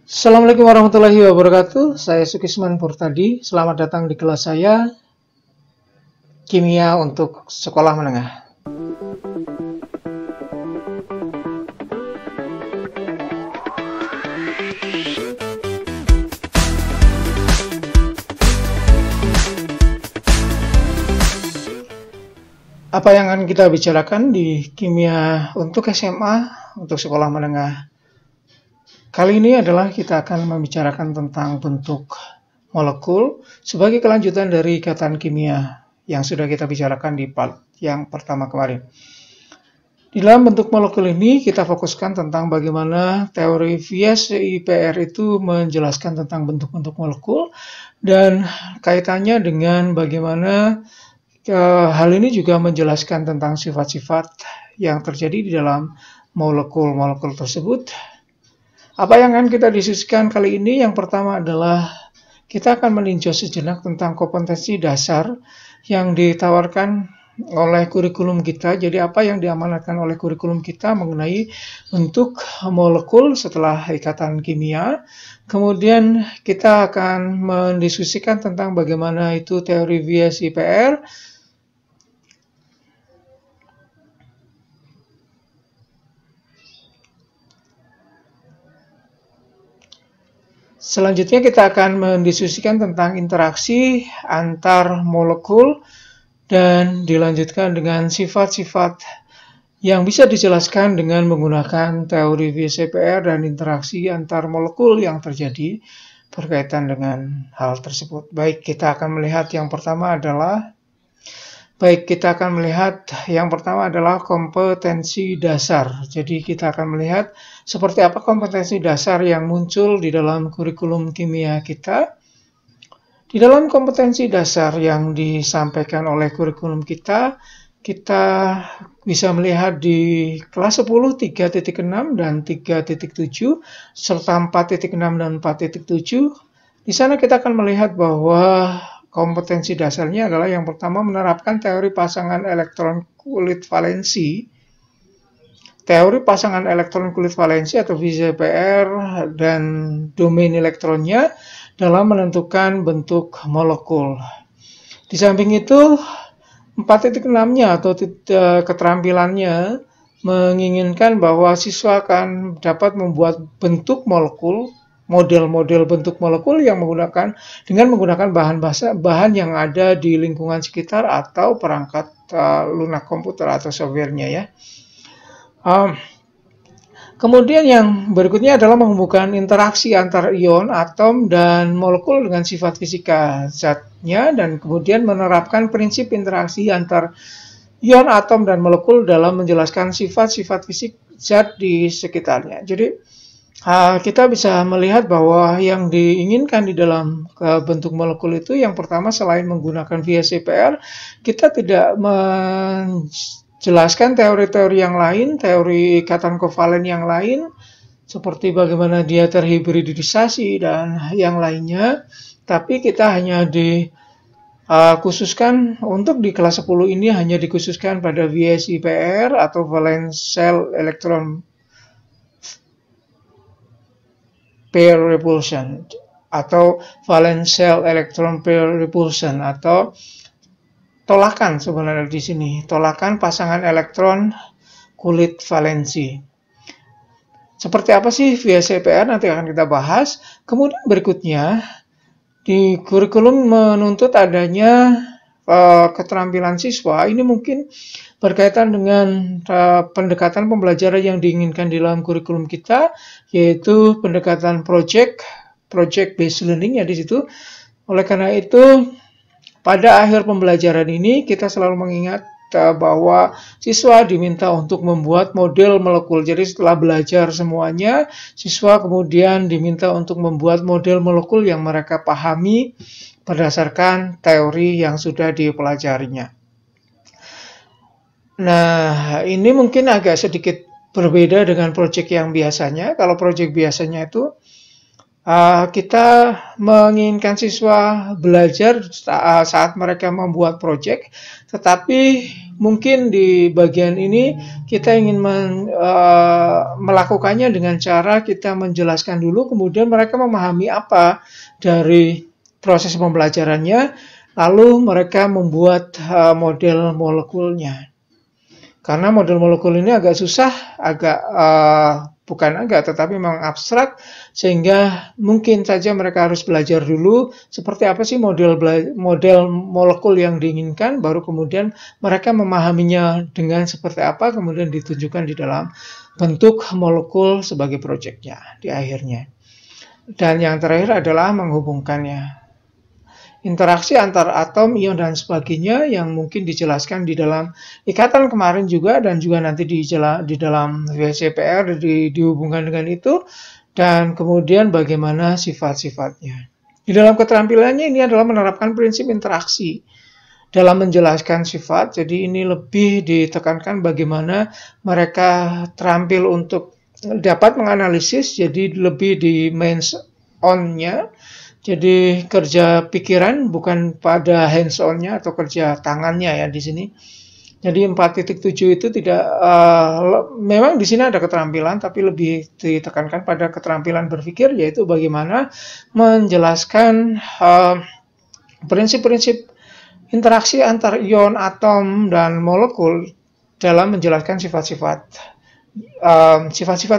Assalamualaikum warahmatullahi wabarakatuh. Saya Sukisman Purtadi. Selamat datang di kelas saya Kimia untuk Sekolah Menengah. Apa yang akan kita bicarakan di Kimia untuk SMA untuk Sekolah Menengah? Kali ini adalah kita akan membicarakan tentang bentuk molekul sebagai kelanjutan dari ikatan kimia yang sudah kita bicarakan di part yang pertama kemarin. Di dalam bentuk molekul ini kita fokuskan tentang bagaimana teori VSEPR itu menjelaskan tentang bentuk-bentuk molekul dan kaitannya dengan bagaimana hal ini juga menjelaskan tentang sifat-sifat yang terjadi di dalam molekul-molekul tersebut. Apa yang akan kita diskusikan kali ini? Yang pertama adalah kita akan meninjau sejenak tentang kompetensi dasar yang ditawarkan oleh kurikulum kita. Jadi apa yang diamanatkan oleh kurikulum kita mengenai bentuk molekul setelah ikatan kimia. Kemudian kita akan mendiskusikan tentang bagaimana itu teori VSEPR. Selanjutnya kita akan mendiskusikan tentang interaksi antar molekul dan dilanjutkan dengan sifat-sifat yang bisa dijelaskan dengan menggunakan teori VSEPR dan interaksi antar molekul yang terjadi berkaitan dengan hal tersebut. Baik, kita akan melihat yang pertama adalah kompetensi dasar. Jadi kita akan melihat seperti apa kompetensi dasar yang muncul di dalam kurikulum kimia kita. Di dalam kompetensi dasar yang disampaikan oleh kurikulum kita bisa melihat di kelas 10 3.6 dan 3.7 serta 4.6 dan 4.7. Di sana kita akan melihat bahwa kompetensi dasarnya adalah yang pertama menerapkan teori pasangan elektron kulit valensi. Teori pasangan elektron kulit valensi atau VSEPR dan domain elektronnya dalam menentukan bentuk molekul. Di samping itu 4.6-nya atau keterampilannya menginginkan bahwa siswa akan dapat membuat bentuk molekul, model-model bentuk molekul yang dengan menggunakan bahan yang ada di lingkungan sekitar atau perangkat lunak komputer atau softwarenya ya. Kemudian yang berikutnya adalah menghubungkan interaksi antar ion, atom, dan molekul dengan sifat fisika zatnya dan kemudian menerapkan prinsip interaksi antar ion, atom, dan molekul dalam menjelaskan sifat-sifat fisik zat di sekitarnya. Jadi kita bisa melihat bahwa yang diinginkan di dalam bentuk molekul itu yang pertama selain menggunakan VSEPR, kita tidak menjelaskan teori-teori yang lain, teori ikatan kovalen yang lain, seperti bagaimana dia terhibridisasi dan yang lainnya, tapi kita hanya khususkan untuk di kelas 10 ini hanya dikhususkan pada VSEPR atau valence shell electron pair repulsion atau valence shell electron pair repulsion atau tolakan sebenarnya di sini, tolakan pasangan elektron kulit valensi. Seperti apa sih VSEPR nanti akan kita bahas. Kemudian berikutnya di kurikulum menuntut adanya keterampilan siswa. Ini mungkin berkaitan dengan pendekatan pembelajaran yang diinginkan di dalam kurikulum kita, yaitu pendekatan project based learning ya di situ. Oleh karena itu, pada akhir pembelajaran ini kita selalu mengingat bahwa siswa diminta untuk membuat model molekul. Jadi setelah belajar semuanya, siswa kemudian diminta untuk membuat model molekul yang mereka pahami berdasarkan teori yang sudah dipelajarinya. Nah, ini mungkin agak sedikit berbeda dengan proyek yang biasanya. Kalau proyek biasanya itu kita menginginkan siswa belajar saat mereka membuat proyek, tetapi mungkin di bagian ini kita ingin melakukannya dengan cara kita menjelaskan dulu, kemudian mereka memahami apa dari proses pembelajarannya, lalu mereka membuat model molekulnya. Karena model molekul ini agak susah, tetapi memang abstrak, sehingga mungkin saja mereka harus belajar dulu seperti apa sih model molekul yang diinginkan, baru kemudian mereka memahaminya dengan seperti apa, kemudian ditunjukkan di dalam bentuk molekul sebagai proyeknya di akhirnya. Dan yang terakhir adalah menghubungkannya. Interaksi antar atom, ion, dan sebagainya yang mungkin dijelaskan di dalam ikatan kemarin juga, dan juga nanti di dalam VSCPR dihubungkan dengan itu, dan kemudian bagaimana sifat-sifatnya. Di dalam keterampilannya ini adalah menerapkan prinsip interaksi dalam menjelaskan sifat, jadi ini lebih ditekankan bagaimana mereka terampil untuk dapat menganalisis, jadi lebih di hands on-nya. Jadi kerja pikiran bukan pada hands on-nya atau kerja tangannya ya di sini. Jadi 4.7 itu tidak memang di sini ada keterampilan, tapi lebih ditekankan pada keterampilan berpikir, yaitu bagaimana menjelaskan prinsip-prinsip interaksi antar ion, atom, dan molekul dalam menjelaskan sifat-sifat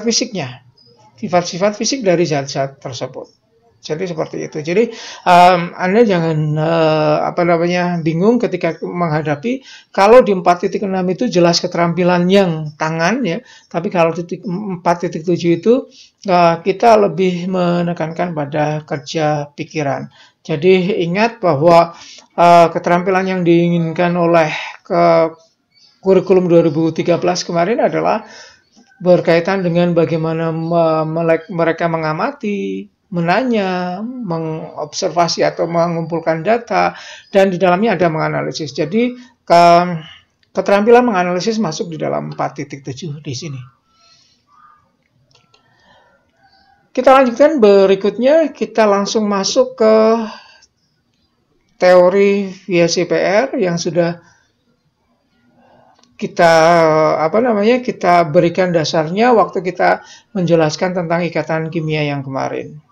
fisiknya, sifat-sifat fisik dari zat-zat tersebut. Jadi seperti itu. Jadi Anda jangan bingung ketika menghadapi kalau di 4.6 itu jelas keterampilan yang tangan ya, tapi kalau 4.7 itu kita lebih menekankan pada kerja pikiran. Jadi ingat bahwa keterampilan yang diinginkan oleh kurikulum 2013 kemarin adalah berkaitan dengan bagaimana mereka mengamati, menanya, mengobservasi atau mengumpulkan data, dan di dalamnya ada menganalisis. Jadi keterampilan menganalisis masuk di dalam 4.7 di sini. Kita lanjutkan berikutnya, kita langsung masuk ke teori VSCPR yang sudah kita berikan dasarnya waktu kita menjelaskan tentang ikatan kimia yang kemarin.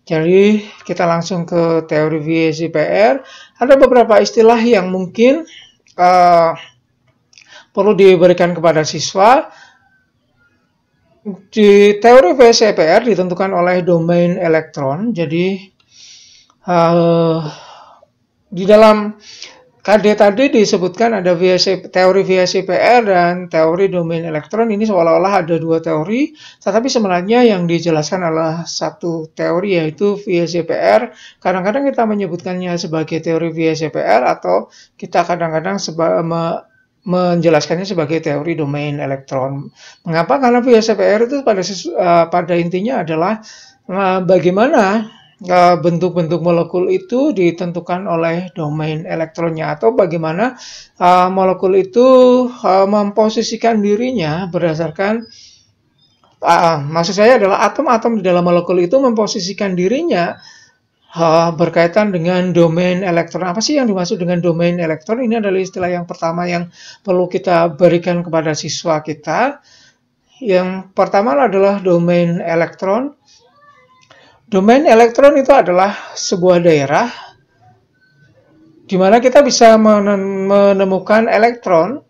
Jadi kita langsung ke teori VSCPR. Ada beberapa istilah yang mungkin perlu diberikan kepada siswa. Di teori VSCPR ditentukan oleh domain elektron. Jadi di dalam KD tadi disebutkan ada teori VSCPR dan teori domain elektron. Ini seolah-olah ada dua teori, tetapi sebenarnya yang dijelaskan adalah satu teori, yaitu VSCPR. Kadang-kadang kita menyebutkannya sebagai teori VSCPR atau kita kadang-kadang menjelaskannya sebagai teori domain elektron. Mengapa? Karena VSCPR itu pada intinya adalah bagaimana bentuk-bentuk molekul itu ditentukan oleh domain elektronnya, atau bagaimana molekul itu memposisikan dirinya berdasarkan maksud saya adalah atom-atom di dalam molekul itu memposisikan dirinya berkaitan dengan domain elektron. Apa sih yang dimaksud dengan domain elektron? Ini adalah istilah yang pertama yang perlu kita berikan kepada siswa kita. Yang pertama adalah domain elektron. Domain elektron itu adalah sebuah daerah di mana kita bisa menemukan elektron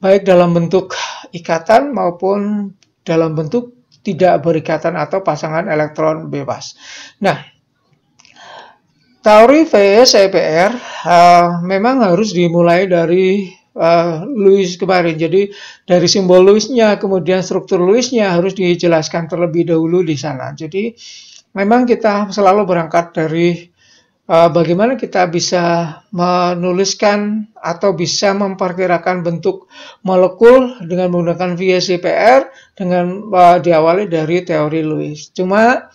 baik dalam bentuk ikatan maupun dalam bentuk tidak berikatan atau pasangan elektron bebas. Nah, teori VSCPR memang harus dimulai dari Lewis kemarin. Jadi dari simbol Lewisnya, kemudian struktur Lewisnya harus dijelaskan terlebih dahulu di sana. Jadi memang kita selalu berangkat dari bagaimana kita bisa menuliskan atau bisa memperkirakan bentuk molekul dengan menggunakan VSCPR dengan diawali dari teori Lewis. Cuma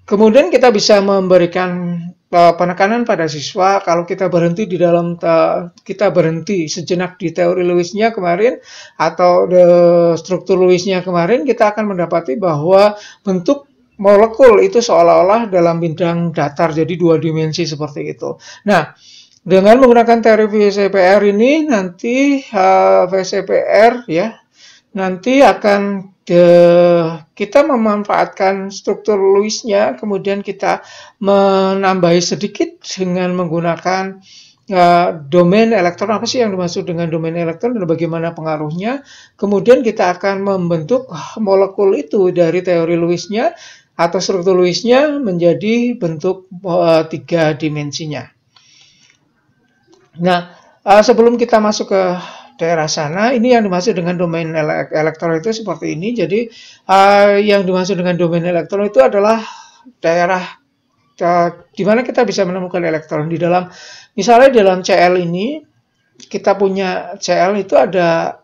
kemudian kita bisa memberikan penekanan pada siswa kalau kita berhenti sejenak di teori Lewisnya kemarin atau struktur Lewisnya kemarin, kita akan mendapati bahwa bentuk molekul itu seolah-olah dalam bidang datar, jadi 2 dimensi seperti itu. Nah, dengan menggunakan teori VCPR ini nanti VCPR ya, nanti akan kita memanfaatkan struktur Lewis-nya, kemudian kita menambahi sedikit dengan menggunakan domain elektron. Apa sih yang dimaksud dengan domain elektron dan bagaimana pengaruhnya? Kemudian kita akan membentuk molekul itu dari teori Lewis-nya atau struktur Lewis-nya menjadi bentuk 3 dimensinya. Nah, sebelum kita masuk ke daerah sana, ini yang dimaksud dengan domain elektron itu seperti ini. Jadi, yang dimaksud dengan domain elektron itu adalah daerah di mana kita bisa menemukan elektron di dalam, misalnya dalam Cl ini kita punya Cl itu ada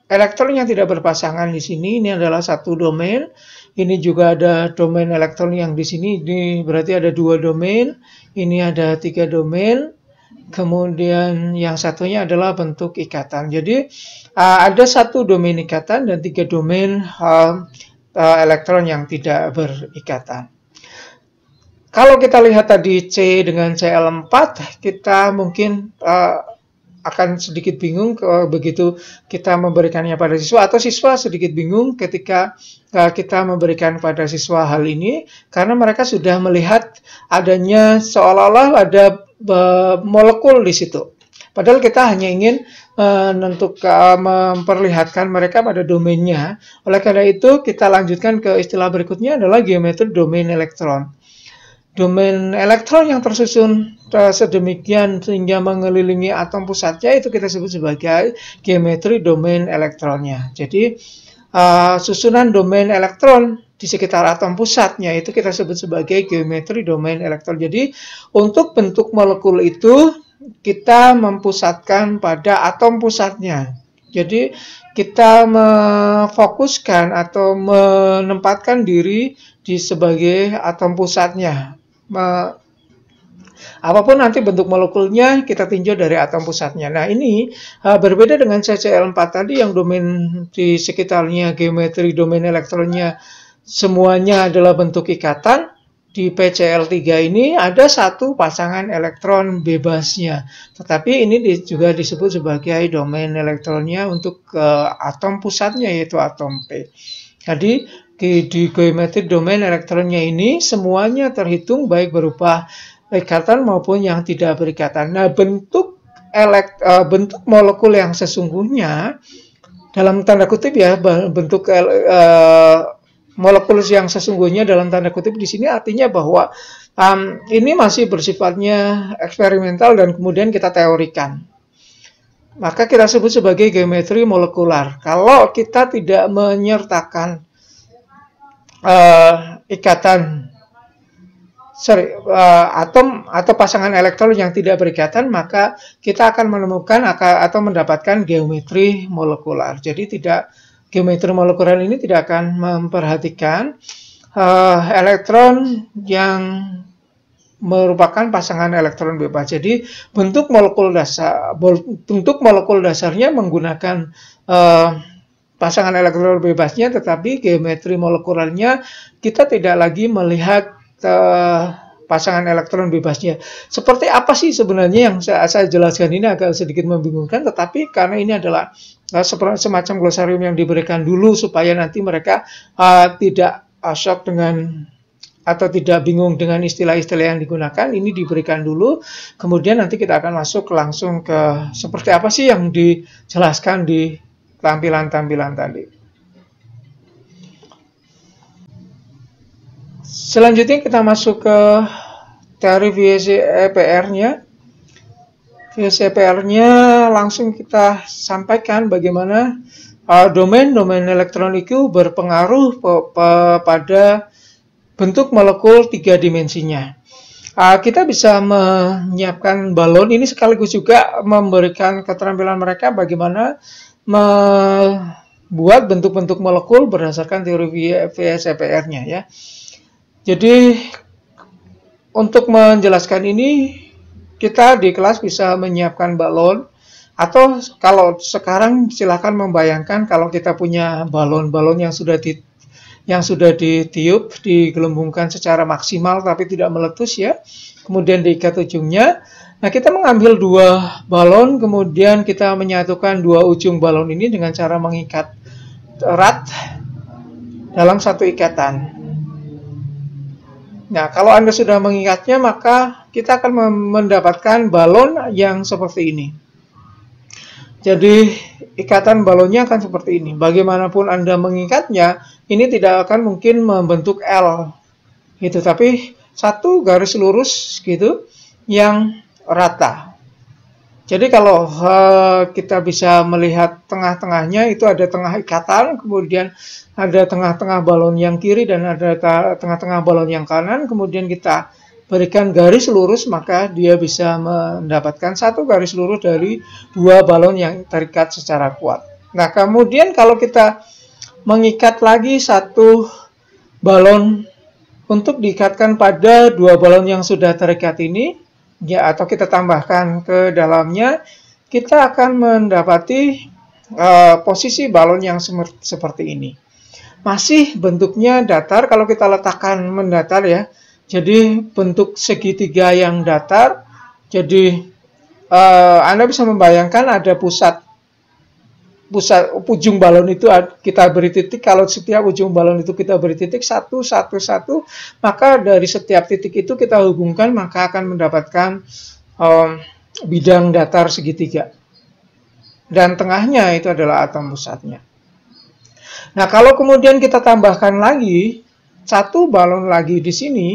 elektron yang tidak berpasangan di sini. Ini adalah satu domain. Ini juga ada domain elektron yang di sini. Ini berarti ada 2 domain. Ini ada 3 domain. Kemudian yang satunya adalah bentuk ikatan. Jadi ada 1 domain ikatan dan 3 domain elektron yang tidak berikatan. Kalau kita lihat tadi C dengan Cl4, kita mungkin akan sedikit bingung begitu kita memberikannya pada siswa, atau siswa sedikit bingung ketika kita memberikan pada siswa hal ini, karena mereka sudah melihat adanya seolah-olah ada molekul di situ. Padahal kita hanya ingin memperlihatkan mereka pada domainnya. Oleh karena itu, kita lanjutkan ke istilah berikutnya adalah geometri domain elektron. Domain elektron yang tersusun sedemikian sehingga mengelilingi atom pusatnya itu kita sebut sebagai geometri domain elektronnya. Jadi susunan domain elektron di sekitar atom pusatnya itu kita sebut sebagai geometri domain elektron. Jadi untuk bentuk molekul itu kita mempusatkan pada atom pusatnya. Jadi kita memfokuskan atau menempatkan diri di sebagai atom pusatnya. Apapun nanti bentuk molekulnya kita tinjau dari atom pusatnya. Nah, ini berbeda dengan CCl4 tadi yang domain di sekitarnya geometri domain elektronnya semuanya adalah bentuk ikatan. Di PCl3 ini ada 1 pasangan elektron bebasnya. Tetapi ini juga disebut sebagai domain elektronnya untuk atom pusatnya, yaitu atom P. Jadi di geometri domain elektronnya ini semuanya terhitung baik berupa ikatan maupun yang tidak berikatan. Nah, bentuk molekul yang sesungguhnya dalam tanda kutip ya, bentuk molekul yang sesungguhnya dalam tanda kutip di sini artinya bahwa ini masih bersifatnya eksperimental dan kemudian kita teorikan. Maka kita sebut sebagai geometri molekular. Kalau kita tidak menyertakan atom atau pasangan elektron yang tidak berikatan, maka kita akan menemukan atau mendapatkan geometri molekular. Jadi geometri molekular ini tidak akan memperhatikan elektron yang merupakan pasangan elektron bebas. Jadi bentuk molekul dasarnya menggunakan pasangan elektron bebasnya, tetapi geometri molekularnya kita tidak lagi melihat pasangan elektron bebasnya. Seperti apa sih sebenarnya yang saya jelaskan ini agak sedikit membingungkan, tetapi karena ini adalah semacam glosarium yang diberikan dulu supaya nanti mereka tidak shock dengan atau tidak bingung dengan istilah-istilah yang digunakan, ini diberikan dulu, kemudian nanti kita akan masuk langsung ke seperti apa sih yang dijelaskan di tampilan-tampilan tadi. Selanjutnya kita masuk ke teori VCPR-nya. VCPR-nya langsung kita sampaikan bagaimana domain-domain elektron itu berpengaruh pada bentuk molekul 3 dimensinya. Kita bisa menyiapkan balon, ini sekaligus juga memberikan keterampilan mereka bagaimana membuat bentuk-bentuk molekul berdasarkan teori VCPR-nya ya. Jadi untuk menjelaskan ini kita di kelas bisa menyiapkan balon, atau kalau sekarang silakan membayangkan kalau kita punya balon-balon yang sudah yang sudah ditiup, digelembungkan secara maksimal tapi tidak meletus ya. Kemudian diikat ujungnya. Nah, kita mengambil dua balon, kemudian kita menyatukan dua ujung balon ini dengan cara mengikat erat dalam satu ikatan. Nah, kalau Anda sudah mengikatnya, maka kita akan mendapatkan balon yang seperti ini. Jadi, ikatan balonnya akan seperti ini. Bagaimanapun Anda mengikatnya, ini tidak akan mungkin membentuk L. Gitu, tapi satu garis lurus gitu yang rata. Jadi kalau kita bisa melihat tengah-tengahnya, itu ada tengah ikatan, kemudian ada tengah-tengah balon yang kiri dan ada tengah-tengah balon yang kanan, kemudian kita berikan garis lurus, maka dia bisa mendapatkan satu garis lurus dari dua balon yang terikat secara kuat. Nah, kemudian kalau kita mengikat lagi satu balon untuk diikatkan pada dua balon yang sudah terikat ini, ya, atau kita tambahkan ke dalamnya, kita akan mendapati posisi balon yang seperti ini. Masih bentuknya datar, kalau kita letakkan mendatar ya. Jadi bentuk segitiga yang datar. Jadi Anda bisa membayangkan ada pusat ujung balon itu kita beri titik. Kalau setiap ujung balon itu kita beri titik 1, 1, 1, maka dari setiap titik itu kita hubungkan, maka akan mendapatkan bidang datar segitiga. Dan tengahnya itu adalah atom pusatnya. Nah, kalau kemudian kita tambahkan lagi satu balon lagi di sini,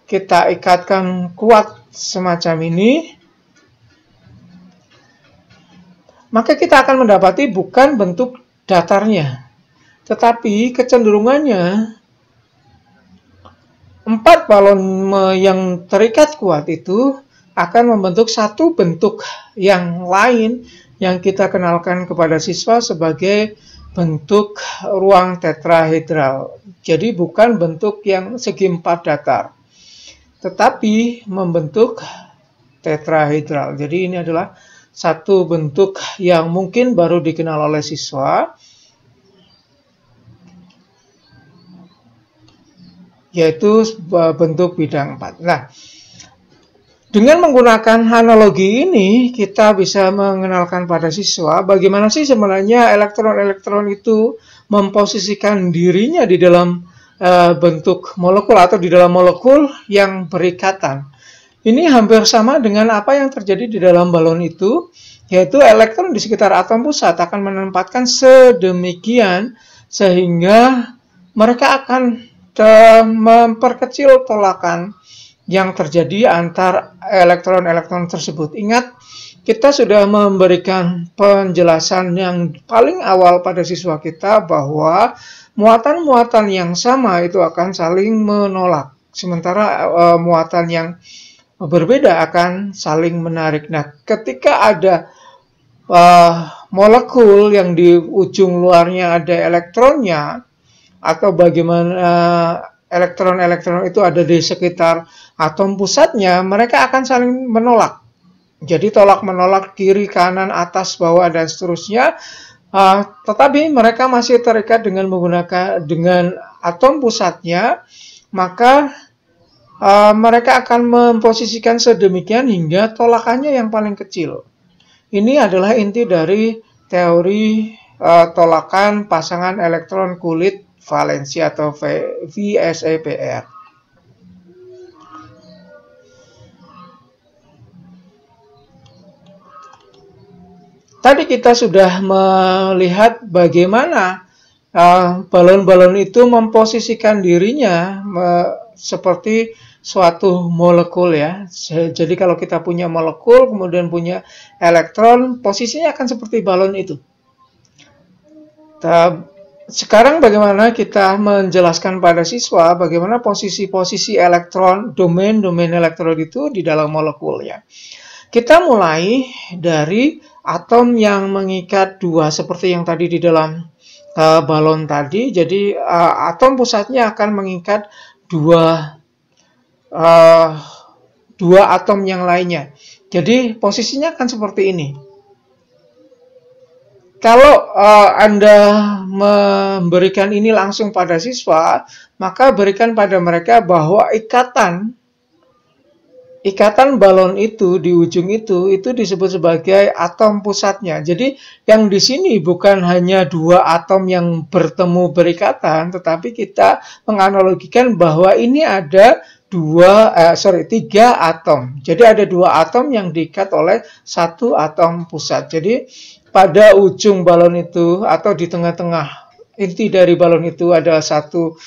kita ikatkan kuat semacam ini, maka kita akan mendapati bukan bentuk datarnya, tetapi kecenderungannya 4 balon yang terikat kuat itu akan membentuk satu bentuk yang lain yang kita kenalkan kepada siswa sebagai bentuk ruang tetrahedral. Jadi bukan bentuk yang segi 4 datar, tetapi membentuk tetrahedral. Jadi ini adalah satu bentuk yang mungkin baru dikenal oleh siswa, yaitu bentuk bidang 4. Nah, dengan menggunakan analogi ini, kita bisa mengenalkan pada siswa bagaimana sih sebenarnya elektron-elektron itu memposisikan dirinya di dalam bentuk molekul atau di dalam molekul yang berikatan. Ini hampir sama dengan apa yang terjadi di dalam balon itu, yaitu elektron di sekitar atom pusat akan menempatkan sedemikian sehingga mereka akan memperkecil tolakan yang terjadi antar elektron-elektron tersebut. Ingat, kita sudah memberikan penjelasan yang paling awal pada siswa kita bahwa muatan-muatan yang sama itu akan saling menolak, sementara muatan yang berbeda akan saling menarik. Nah, ketika ada molekul yang di ujung luarnya ada elektronnya, atau bagaimana elektron-elektron itu ada di sekitar atom pusatnya, mereka akan saling menolak. Jadi tolak-menolak kiri, kanan, atas, bawah, dan seterusnya. Tetapi mereka masih terikat dengan atom pusatnya, maka mereka akan memposisikan sedemikian hingga tolakannya yang paling kecil. Ini adalah inti dari teori tolakan pasangan elektron kulit valensi atau VSEPR. Tadi kita sudah melihat bagaimana balon-balon itu memposisikan dirinya seperti suatu molekul ya. Jadi kalau kita punya molekul kemudian punya elektron, posisinya akan seperti balon itu. Sekarang bagaimana kita menjelaskan pada siswa bagaimana posisi-posisi elektron, domain-domain elektron itu di dalam molekul ya. Kita mulai dari atom yang mengikat dua seperti yang tadi di dalam balon tadi. Jadi atom pusatnya akan mengikat dua atom yang lainnya. Jadi posisinya akan seperti ini. kalau Anda memberikan ini langsung pada siswa, maka berikan pada mereka bahwa ikatan balon itu di ujung itu disebut sebagai atom pusatnya. Jadi yang di sini bukan hanya dua atom yang bertemu berikatan, tetapi kita menganalogikan bahwa ini ada tiga atom. Jadi ada dua atom yang diikat oleh satu atom pusat. Jadi pada ujung balon itu atau di tengah-tengah inti dari balon itu ada satu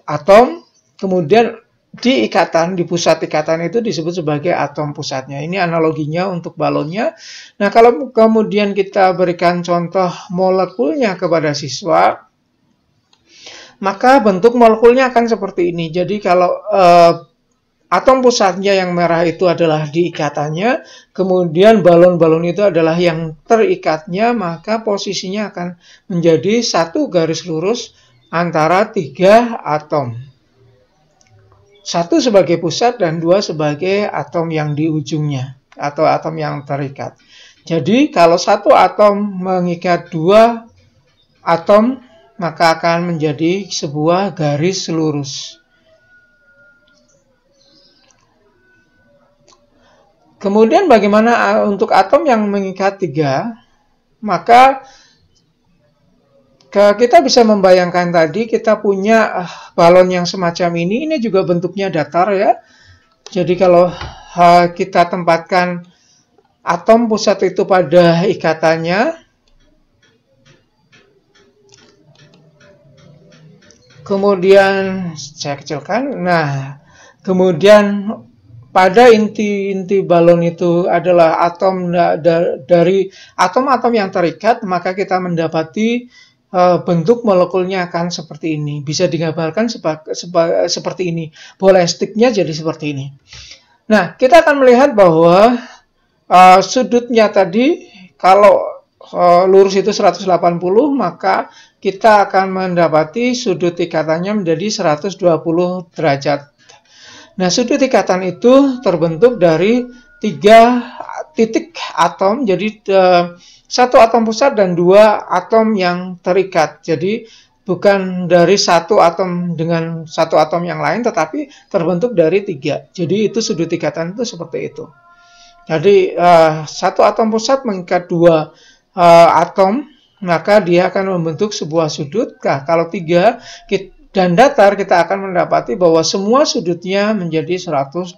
atom, kemudian di pusat ikatan itu disebut sebagai atom pusatnya. Ini analoginya untuk balonnya. Nah, kalau kemudian kita berikan contoh molekulnya kepada siswa, maka bentuk molekulnya akan seperti ini. Jadi kalau atom pusatnya yang merah itu adalah di ikatannya, kemudian balon-balon itu adalah yang terikatnya, maka posisinya akan menjadi satu garis lurus antara tiga atom. Satu sebagai pusat dan dua sebagai atom yang di ujungnya atau atom yang terikat. Jadi kalau satu atom mengikat dua atom, maka akan menjadi sebuah garis lurus. Kemudian bagaimana untuk atom yang mengikat tiga? Maka kita bisa membayangkan tadi kita punya balon yang semacam ini juga bentuknya datar ya. Jadi kalau kita tempatkan atom pusat itu pada ikatannya, kemudian saya kecilkan, nah kemudian pada inti balon itu adalah atom dari atom-atom yang terikat, maka kita mendapati bentuk molekulnya akan seperti ini. Bisa digambarkan seperti ini. Bola sticknya jadi seperti ini. Nah, kita akan melihat bahwa sudutnya tadi, kalau lurus itu 180, maka kita akan mendapati sudut ikatannya menjadi 120 derajat. Nah, sudut ikatan itu terbentuk dari tiga titik atom, jadi satu atom pusat dan dua atom yang terikat. Jadi bukan dari satu atom dengan satu atom yang lain, tetapi terbentuk dari tiga. Jadi itu sudut ikatan itu seperti itu. Jadi satu atom pusat mengikat dua atom, maka dia akan membentuk sebuah sudut. Nah, kalau tiga dan datar, kita akan mendapati bahwa semua sudutnya menjadi 120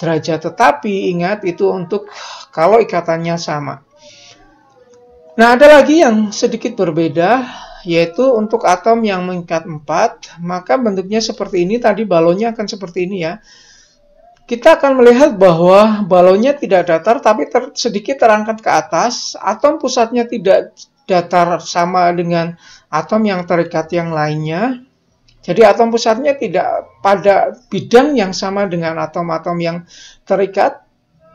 derajat. Tetapi ingat, itu untuk kalau ikatannya sama. Nah, ada lagi yang sedikit berbeda, yaitu untuk atom yang mengikat 4, maka bentuknya seperti ini. Tadi balonnya akan seperti ini ya. Kita akan melihat bahwa balonnya tidak datar, tapi sedikit terangkat ke atas. Atom pusatnya tidak datar sama dengan atom yang terikat yang lainnya. Jadi atom pusatnya tidak pada bidang yang sama dengan atom-atom yang terikat,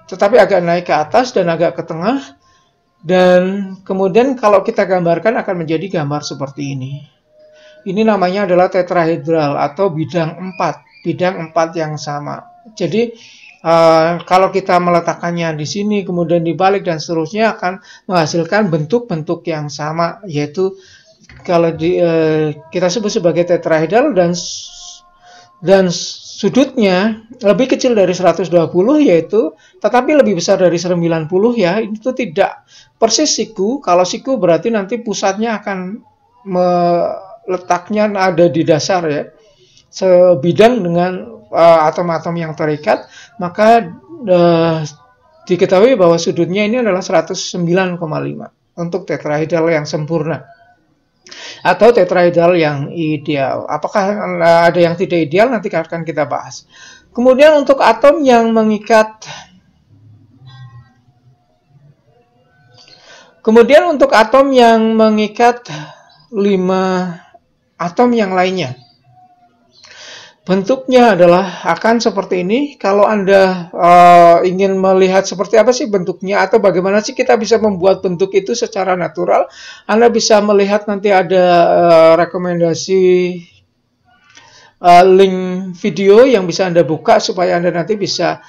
tetapi agak naik ke atas dan agak ke tengah. Dan kemudian kalau kita gambarkan akan menjadi gambar seperti ini. Ini namanya adalah tetrahedral atau bidang 4. Bidang 4 yang sama. Jadi kalau kita meletakkannya di sini, kemudian dibalik dan seterusnya, akan menghasilkan bentuk-bentuk yang sama, yaitu kalau kita sebut sebagai tetrahedral dan sudutnya lebih kecil dari 120 yaitu, tetapi lebih besar dari 90 ya. Itu tidak persis siku. Kalau siku berarti nanti pusatnya akan letaknya ada di dasar ya, sebidang dengan atom-atom yang terikat, maka diketahui bahwa sudutnya ini adalah 109,5 untuk tetrahedral yang sempurna atau tetrahedral yang ideal. Apakah ada yang tidak ideal? Nanti akan kita bahas. Kemudian untuk atom yang mengikat, kemudian untuk atom yang mengikat 5 atom yang lainnya, bentuknya adalah akan seperti ini. Kalau Anda ingin melihat seperti apa sih bentuknya atau bagaimana sih kita bisa membuat bentuk itu secara natural, Anda bisa melihat nanti ada rekomendasi link video yang bisa Anda buka supaya Anda nanti bisa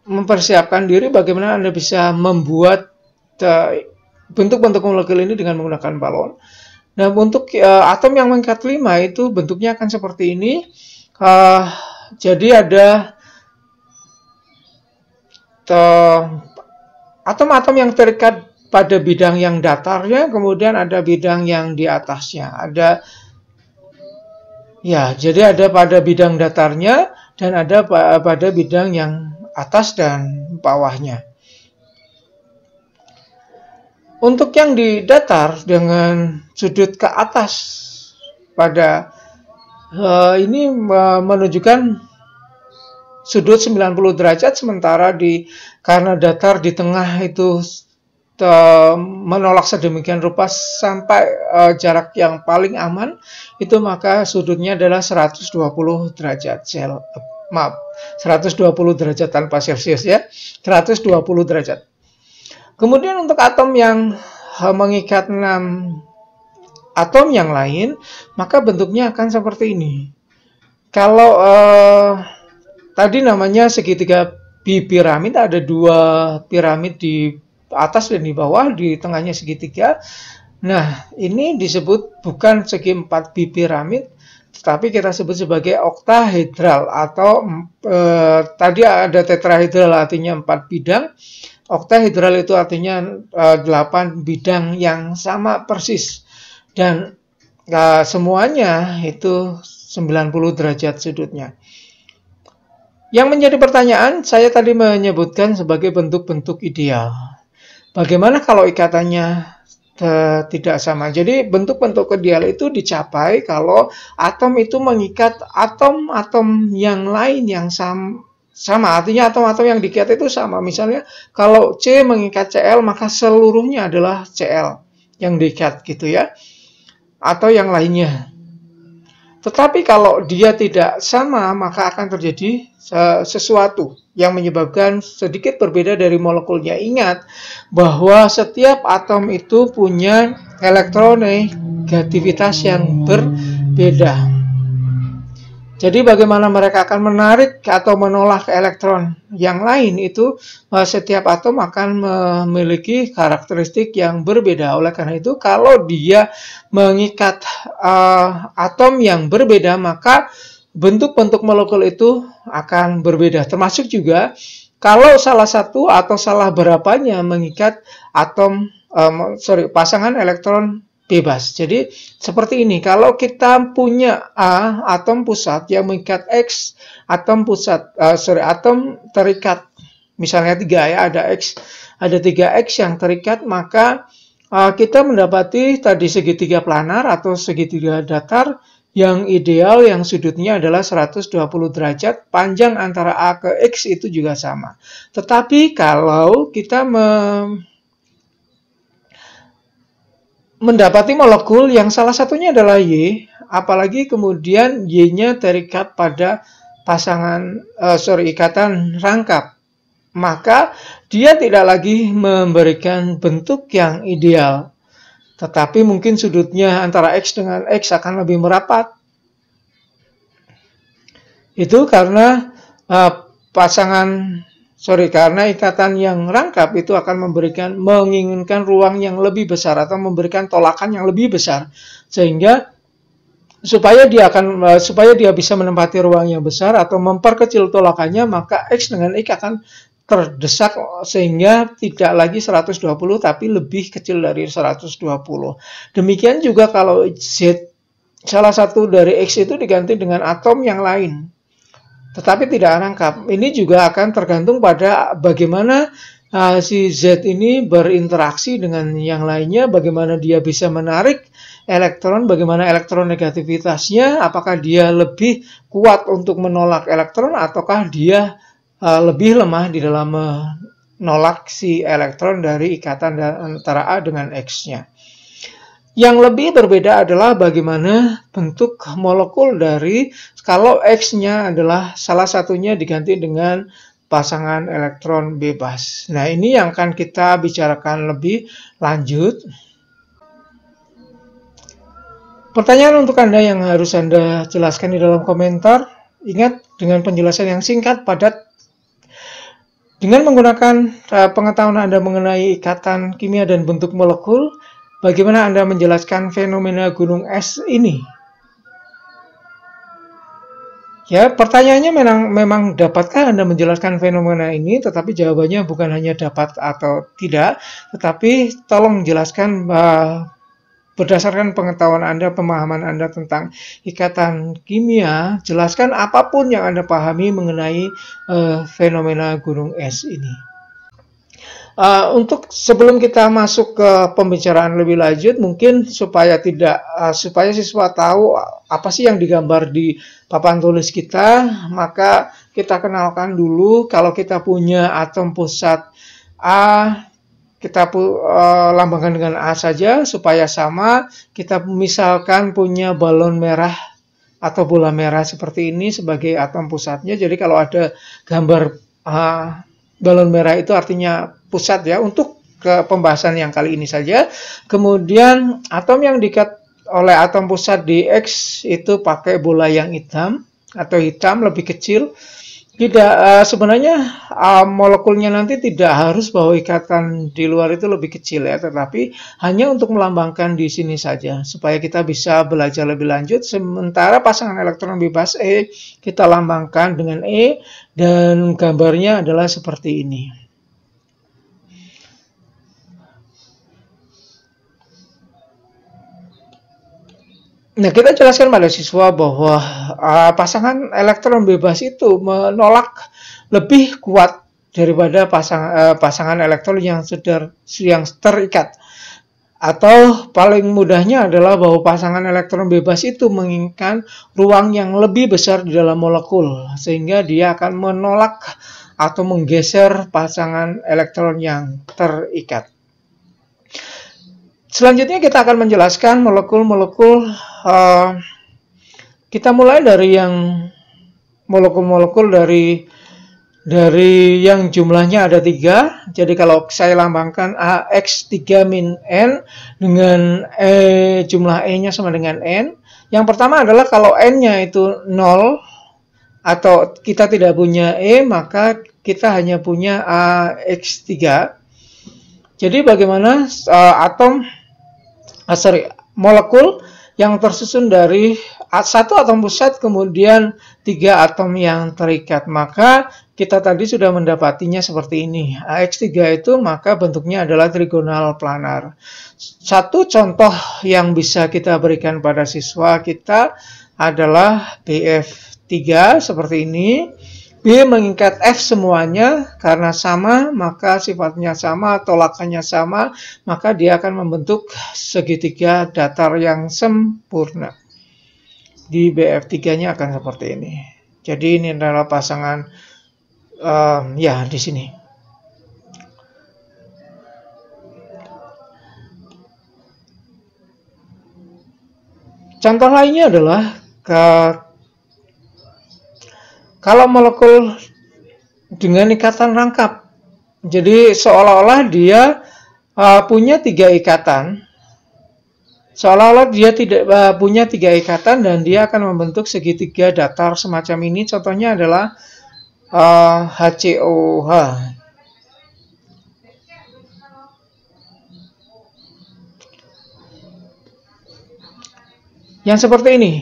mempersiapkan diri bagaimana Anda bisa membuat bentuk-bentuk molekul ini dengan menggunakan balon. Nah, untuk atom yang mengikat 5 itu bentuknya akan seperti ini. Jadi ada atom-atom yang terikat pada bidang yang datarnya, kemudian ada bidang yang di atasnya. Jadi ada pada bidang datarnya dan ada pada bidang yang atas dan bawahnya. Untuk yang di datar dengan sudut ke atas pada ini menunjukkan sudut 90 derajat, sementara karena datar di tengah itu menolak sedemikian rupa sampai jarak yang paling aman, itu maka sudutnya adalah 120 derajat 120 derajat tanpa Celcius ya, 120 derajat. Kemudian untuk atom yang mengikat 6 atom yang lain, maka bentuknya akan seperti ini. Kalau tadi namanya segitiga bipiramid, ada 2 piramid di atas dan di bawah, di tengahnya segitiga. Nah, ini disebut bukan segi 4 bipiramid, tetapi kita sebut sebagai oktahedral atau tadi ada tetrahedral artinya 4 bidang. Oktahedral itu artinya 8 bidang yang sama persis. Dan semuanya itu 90 derajat sudutnya. Yang menjadi pertanyaan, saya tadi menyebutkan sebagai bentuk-bentuk ideal. Bagaimana kalau ikatannya tidak sama? Jadi bentuk-bentuk ideal itu dicapai kalau atom itu mengikat atom-atom yang lain yang sama. Artinya atom-atom yang diikat itu sama. Misalnya kalau C mengikat Cl, maka seluruhnya adalah Cl yang diikat gitu ya. Atau yang lainnya. Tetapi kalau dia tidak sama, maka akan terjadi sesuatu yang menyebabkan sedikit berbeda dari molekulnya. Ingat bahwa setiap atom itu punya elektronegativitas yang berbeda. Jadi bagaimana mereka akan menarik atau menolak elektron yang lain itu setiap atom akan memiliki karakteristik yang berbeda. Oleh karena itu kalau dia mengikat atom yang berbeda, maka bentuk-bentuk molekul itu akan berbeda. Termasuk juga kalau salah satu atau salah berapanya mengikat pasangan elektron bebas. Jadi seperti ini, kalau kita punya atom pusat yang mengikat X, atom terikat misalnya 3 ya, ada 3 X yang terikat, maka kita mendapati tadi segitiga planar atau segitiga datar yang ideal, yang sudutnya adalah 120 derajat, panjang antara A ke X itu juga sama. Tetapi kalau kita mendapati molekul yang salah satunya adalah Y, apalagi kemudian Y-nya terikat pada ikatan rangkap, maka dia tidak lagi memberikan bentuk yang ideal, tetapi mungkin sudutnya antara X dengan X akan lebih merapat. Itu karena karena ikatan yang rangkap itu akan menginginkan ruang yang lebih besar atau memberikan tolakan yang lebih besar, sehingga supaya dia bisa menempati ruang yang besar atau memperkecil tolakannya, maka X dengan X akan terdesak sehingga tidak lagi 120 tapi lebih kecil dari 120. Demikian juga kalau Z, salah satu dari X itu diganti dengan atom yang lain, tetapi tidak rangkap. Ini juga akan tergantung pada bagaimana si Z ini berinteraksi dengan yang lainnya, bagaimana dia bisa menarik elektron, bagaimana elektronegativitasnya, apakah dia lebih kuat untuk menolak elektron ataukah dia lebih lemah di dalam menolak si elektron dari ikatan antara A dengan X-nya. Yang lebih berbeda adalah bagaimana bentuk molekul dari kalau X-nya adalah salah satunya diganti dengan pasangan elektron bebas. Nah, ini yang akan kita bicarakan lebih lanjut. Pertanyaan untuk Anda yang harus Anda jelaskan di dalam komentar. Ingat, dengan penjelasan yang singkat, padat, Dengan menggunakan pengetahuan Anda mengenai ikatan kimia dan bentuk molekul, bagaimana Anda menjelaskan fenomena gunung es ini? Ya, pertanyaannya memang dapatkah Anda menjelaskan fenomena ini, tetapi jawabannya bukan hanya dapat atau tidak, tetapi tolong jelaskan berdasarkan pengetahuan Anda, pemahaman Anda tentang ikatan kimia, jelaskan apapun yang Anda pahami mengenai fenomena gunung es ini. Untuk sebelum kita masuk ke pembicaraan lebih lanjut, mungkin supaya siswa tahu apa sih yang digambar di papan tulis kita, maka kita kenalkan dulu kalau kita punya atom pusat A, kita lambangkan dengan A saja supaya sama. Kita misalkan punya balon merah atau bola merah seperti ini sebagai atom pusatnya. Jadi kalau ada gambar balon merah itu artinya pusat ya, untuk ke pembahasan yang kali ini saja. Kemudian atom yang diikat oleh atom pusat di X itu pakai bola yang hitam atau hitam lebih kecil. Tidak, sebenarnya molekulnya nanti tidak harus bahwa ikatan di luar itu lebih kecil ya, tetapi hanya untuk melambangkan di sini saja supaya kita bisa belajar lebih lanjut. Sementara pasangan elektron bebas E kita lambangkan dengan E dan gambarnya adalah seperti ini. Nah, kita jelaskan pada siswa bahwa pasangan elektron bebas itu menolak lebih kuat daripada pasangan elektron yang terikat. Atau paling mudahnya adalah bahwa pasangan elektron bebas itu menginginkan ruang yang lebih besar di dalam molekul, sehingga dia akan menolak atau menggeser pasangan elektron yang terikat. Selanjutnya kita akan menjelaskan molekul-molekul. Kita mulai dari yang molekul-molekul dari yang jumlahnya ada 3. Jadi kalau saya lambangkan AX3-N dengan jumlah E-nya sama dengan N. Yang pertama adalah kalau N-nya itu 0 atau kita tidak punya E, maka kita hanya punya AX3. Jadi bagaimana molekul yang tersusun dari satu atom pusat kemudian 3 atom yang terikat, maka kita tadi sudah mendapatinya seperti ini. AX3 itu maka bentuknya adalah trigonal planar. Satu contoh yang bisa kita berikan pada siswa kita adalah BF3 seperti ini. B mengikat F semuanya karena sama, maka sifatnya sama, tolakannya sama, maka dia akan membentuk segitiga datar yang sempurna. Di BF3-nya akan seperti ini. Jadi ini adalah pasangan ya di sini. Contoh lainnya adalah kalau molekul dengan ikatan rangkap, jadi seolah-olah dia punya 3 ikatan, seolah-olah dia tidak punya 3 ikatan dan dia akan membentuk segitiga datar semacam ini. Contohnya adalah HCOH. Yang seperti ini.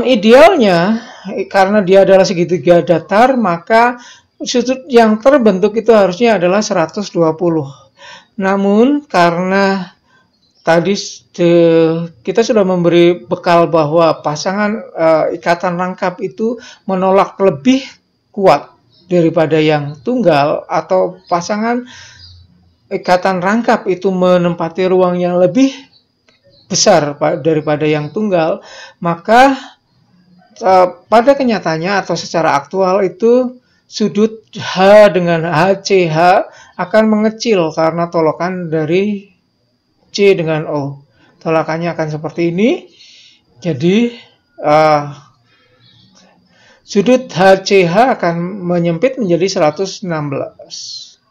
Idealnya karena dia adalah segitiga datar, maka sudut yang terbentuk itu harusnya adalah 120. Namun karena tadi kita sudah memberi bekal bahwa pasangan ikatan rangkap itu menolak lebih kuat daripada yang tunggal, atau pasangan ikatan rangkap itu menempati ruang yang lebih besar daripada yang tunggal, maka pada kenyataannya atau secara aktual itu sudut H dengan HCH akan mengecil karena tolakan dari C dengan O. Tolakannya akan seperti ini. Jadi sudut HCH akan menyempit menjadi 116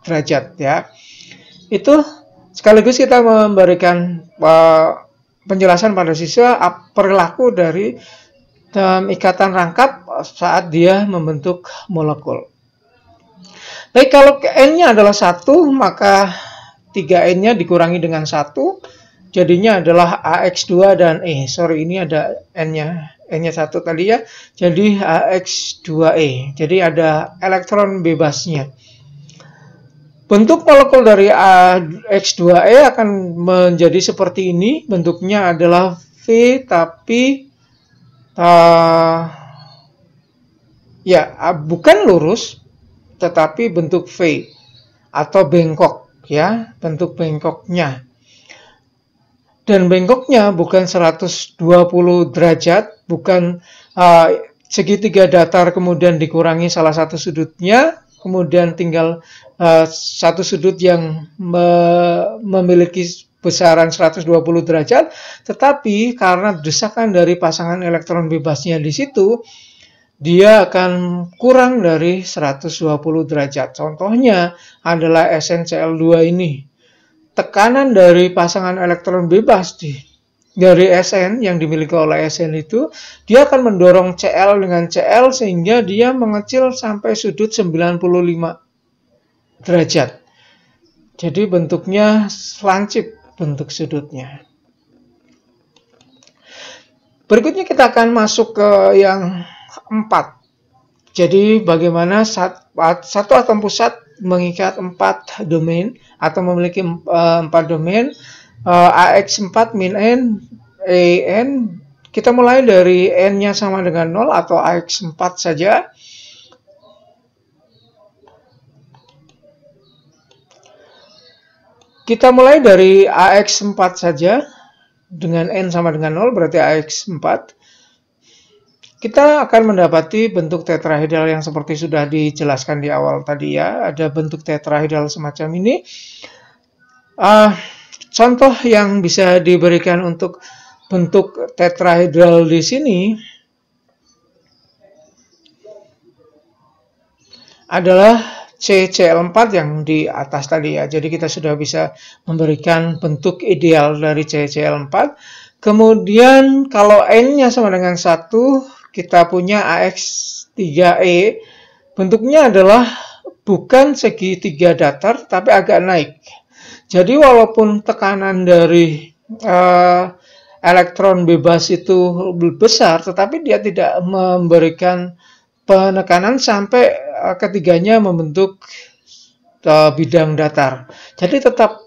derajat ya. Itu sekaligus kita memberikan penjelasan pada siswa perilaku dari ikatan rangkap saat dia membentuk molekul. Baik, kalau N-nya adalah 1, maka 3N-nya dikurangi dengan 1, jadinya adalah AX2 dan sorry, ini ada N-nya 1 tadi ya, jadi AX2E. Jadi ada elektron bebasnya. Bentuk molekul dari AX2E akan menjadi seperti ini. Bentuknya adalah V, tapi bukan lurus, tetapi bentuk V atau bengkok ya, bentuk bengkoknya. Dan bengkoknya bukan 120 derajat, bukan segitiga datar kemudian dikurangi salah satu sudutnya, kemudian tinggal satu sudut yang memiliki besaran 120 derajat, tetapi karena desakan dari pasangan elektron bebasnya di situ, dia akan kurang dari 120 derajat. Contohnya adalah SnCl2 ini. Tekanan dari pasangan elektron bebas dari Sn yang dimiliki oleh Sn itu, dia akan mendorong Cl dengan Cl sehingga dia mengecil sampai sudut 95 derajat. Jadi bentuknya lancip bentuk sudutnya. Berikutnya kita akan masuk ke yang 4. Jadi bagaimana satu atom pusat mengikat 4 domain atau memiliki 4 domain AX4 min N, En. Kita mulai dari N-nya sama dengan 0 atau AX4 saja. Kita mulai dari AX4 saja, dengan N sama dengan 0, berarti AX4. Kita akan mendapati bentuk tetrahedral yang seperti sudah dijelaskan di awal tadi ya. Ada bentuk tetrahedral semacam ini. Contoh yang bisa diberikan untuk bentuk tetrahedral di sini adalah CCl4 yang di atas tadi ya. Jadi kita sudah bisa memberikan bentuk ideal dari CCl4. Kemudian kalau N-nya sama dengan 1, kita punya AX3E. Bentuknya adalah bukan segitiga datar, tapi agak naik. Jadi walaupun tekanan dari elektron bebas itu besar, tetapi dia tidak memberikan penekanan sampai ketiganya membentuk bidang datar. Jadi tetap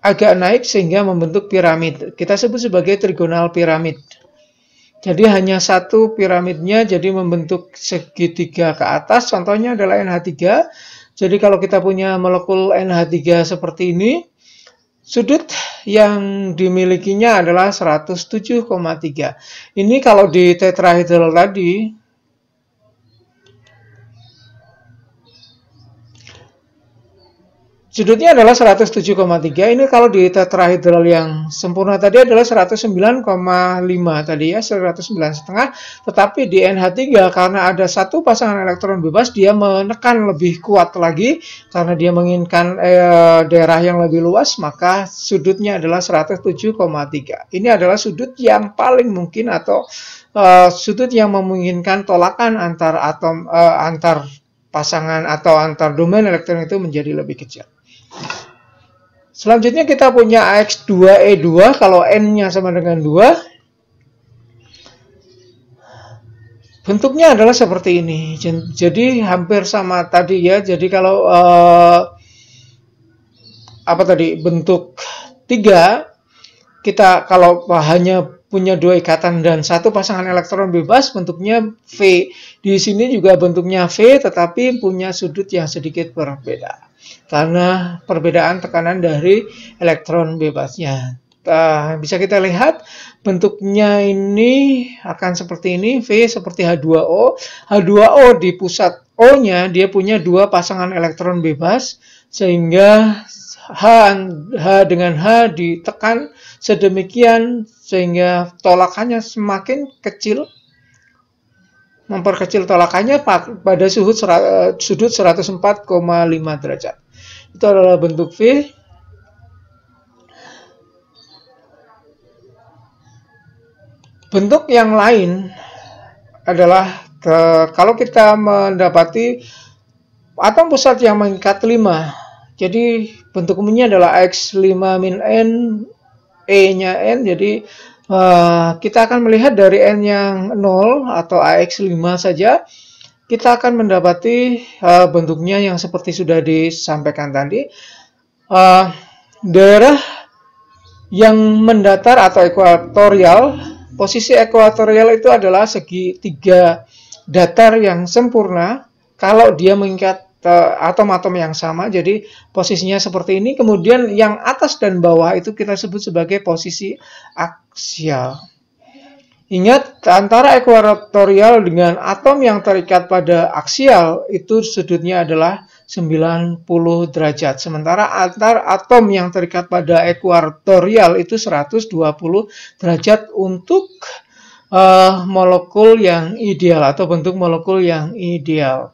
agak naik sehingga membentuk piramid. Kita sebut sebagai trigonal piramid. Jadi hanya satu piramidnya jadi membentuk segitiga ke atas. Contohnya adalah NH3. Jadi kalau kita punya molekul NH3 seperti ini, sudut yang dimilikinya adalah 107,3. Ini kalau di tetrahedral tadi, sudutnya adalah 107,3. Ini kalau di tetrahedral yang sempurna tadi adalah 109,5 tadi ya, 109,5. Tetapi di NH3 karena ada satu pasangan elektron bebas, dia menekan lebih kuat lagi karena dia menginginkan daerah yang lebih luas, maka sudutnya adalah 107,3. Ini adalah sudut yang paling mungkin atau sudut yang memungkinkan tolakan antar atom antar pasangan atau antar domain elektron itu menjadi lebih kecil. Selanjutnya kita punya AX2E2, kalau N-nya sama dengan 2. Bentuknya adalah seperti ini. Jadi hampir sama tadi ya. Jadi kalau bentuk 3, kita kalau hanya punya 2 ikatan dan satu pasangan elektron bebas, bentuknya V. Di sini juga bentuknya V, tetapi punya sudut yang sedikit berbeda karena perbedaan tekanan dari elektron bebasnya. Bisa kita lihat bentuknya ini akan seperti ini, V seperti H2O. H2O di pusat O-nya dia punya 2 pasangan elektron bebas, sehingga H dengan H ditekan sedemikian sehingga tolakannya semakin kecil, memperkecil tolakannya pada sudut 104,5 derajat. Itu adalah bentuk V. Bentuk yang lain adalah kalau kita mendapati atom pusat yang mengikat 5. Jadi bentuk umumnya adalah AX5-N, E-nya N. Jadi kita akan melihat dari N yang 0 atau AX5 saja, kita akan mendapati bentuknya yang seperti sudah disampaikan tadi. Daerah yang mendatar atau ekuatorial, posisi ekuatorial itu adalah segitiga datar yang sempurna kalau dia mengikat atom-atom yang sama. Jadi posisinya seperti ini. Kemudian yang atas dan bawah itu kita sebut sebagai posisi aksial. Ingat, antara ekuatorial dengan atom yang terikat pada aksial itu sudutnya adalah 90 derajat. Sementara antar atom yang terikat pada ekuatorial itu 120 derajat untuk molekul yang ideal atau bentuk molekul yang ideal.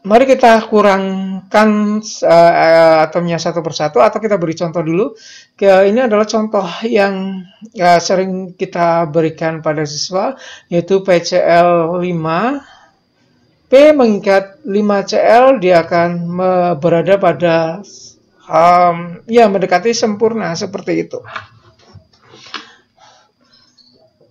Mari kita kurangkan atomnya satu persatu, atau kita beri contoh dulu. Ini adalah contoh yang sering kita berikan pada siswa, yaitu PCl5. P mengikat 5Cl, dia akan berada pada mendekati sempurna seperti itu.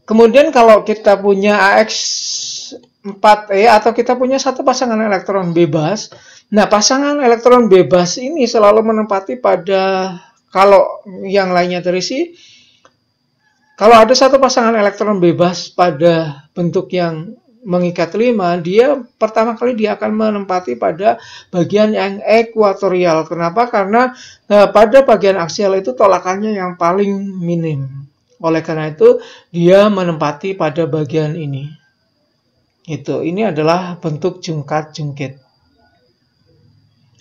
Kemudian kalau kita punya AX4E atau kita punya satu pasangan elektron bebas. Nah, pasangan elektron bebas ini selalu menempati pada, kalau yang lainnya terisi, kalau ada satu pasangan elektron bebas pada bentuk yang mengikat 5, dia pertama kali dia akan menempati pada bagian yang ekuatorial. Kenapa? Karena pada bagian aksial itu tolakannya yang paling minim. Oleh karena itu, dia menempati pada bagian ini. Ini adalah bentuk jungkat-jungkit.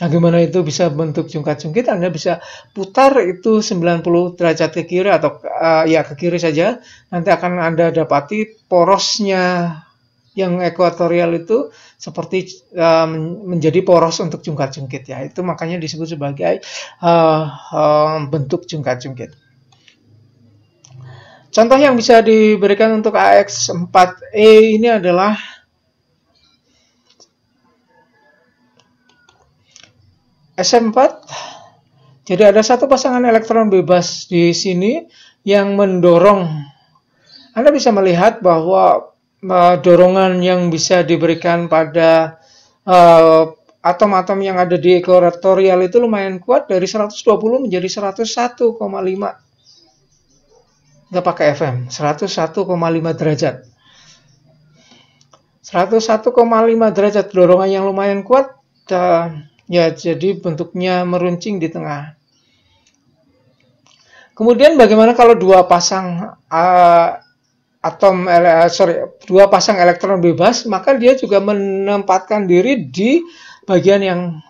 Nah, gimana itu bisa bentuk jungkat-jungkit? Anda bisa putar itu 90 derajat ke kiri atau ke kiri saja. Nanti akan Anda dapati porosnya yang ekuatorial itu seperti menjadi poros untuk jungkat-jungkit ya. Itu makanya disebut sebagai bentuk jungkat-jungkit. Contoh yang bisa diberikan untuk AX4E ini adalah SM4. Jadi ada satu pasangan elektron bebas di sini yang mendorong. Anda bisa melihat bahwa dorongan yang bisa diberikan pada atom-atom yang ada di ekuatorial itu lumayan kuat, dari 120 menjadi 101,5. Nggak pakai FM, 101,5 derajat. 101,5 derajat dorongan yang lumayan kuat, jadi bentuknya meruncing di tengah. Kemudian bagaimana kalau dua pasang dua pasang elektron bebas, maka dia juga menempatkan diri di bagian yang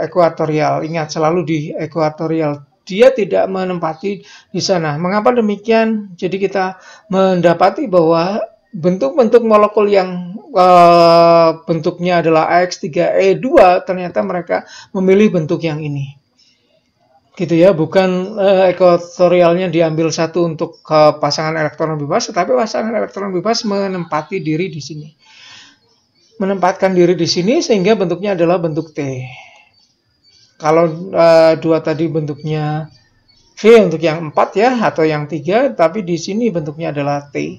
ekuatorial. Ingat, selalu di ekuatorial. Dia tidak menempati di sana. Mengapa demikian? Jadi kita mendapati bahwa bentuk-bentuk molekul yang bentuknya adalah AX3E2 ternyata mereka memilih bentuk yang ini. Gitu ya, bukan ekuatorialnya diambil satu untuk pasangan elektron bebas, tetapi pasangan elektron bebas menempati diri di sini. Menempatkan diri di sini sehingga bentuknya adalah bentuk T. Kalau dua tadi bentuknya V untuk yang 4 ya, atau yang 3, tapi di sini bentuknya adalah T.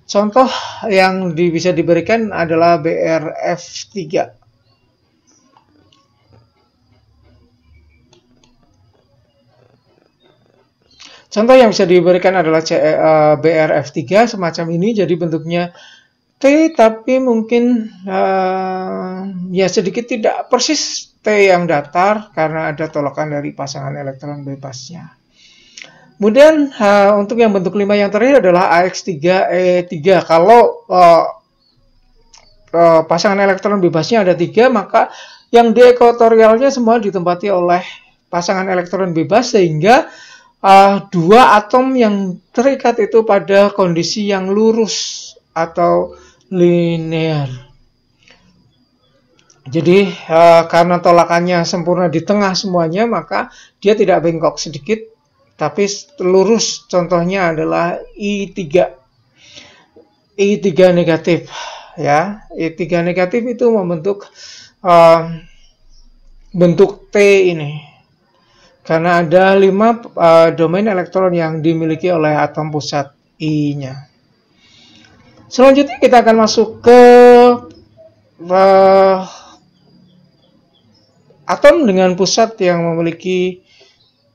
Contoh yang bisa diberikan adalah BRF3. Contoh yang bisa diberikan adalah BRF3 semacam ini, jadi bentuknya T, tapi mungkin sedikit tidak persis T yang datar karena ada tolakan dari pasangan elektron bebasnya. Kemudian untuk yang bentuk 5 yang terakhir adalah AX3E3. Kalau pasangan elektron bebasnya ada 3, maka yang di ekuatorialnya semua ditempati oleh pasangan elektron bebas, sehingga dua atom yang terikat itu pada kondisi yang lurus atau linear. Jadi karena tolakannya sempurna di tengah semuanya, maka dia tidak bengkok sedikit, tapi lurus. Contohnya adalah I3 negatif. ya. Tiga negatif itu membentuk bentuk T ini. Karena ada 5 domain elektron yang dimiliki oleh atom pusat I-nya. Selanjutnya kita akan masuk ke atom dengan pusat yang memiliki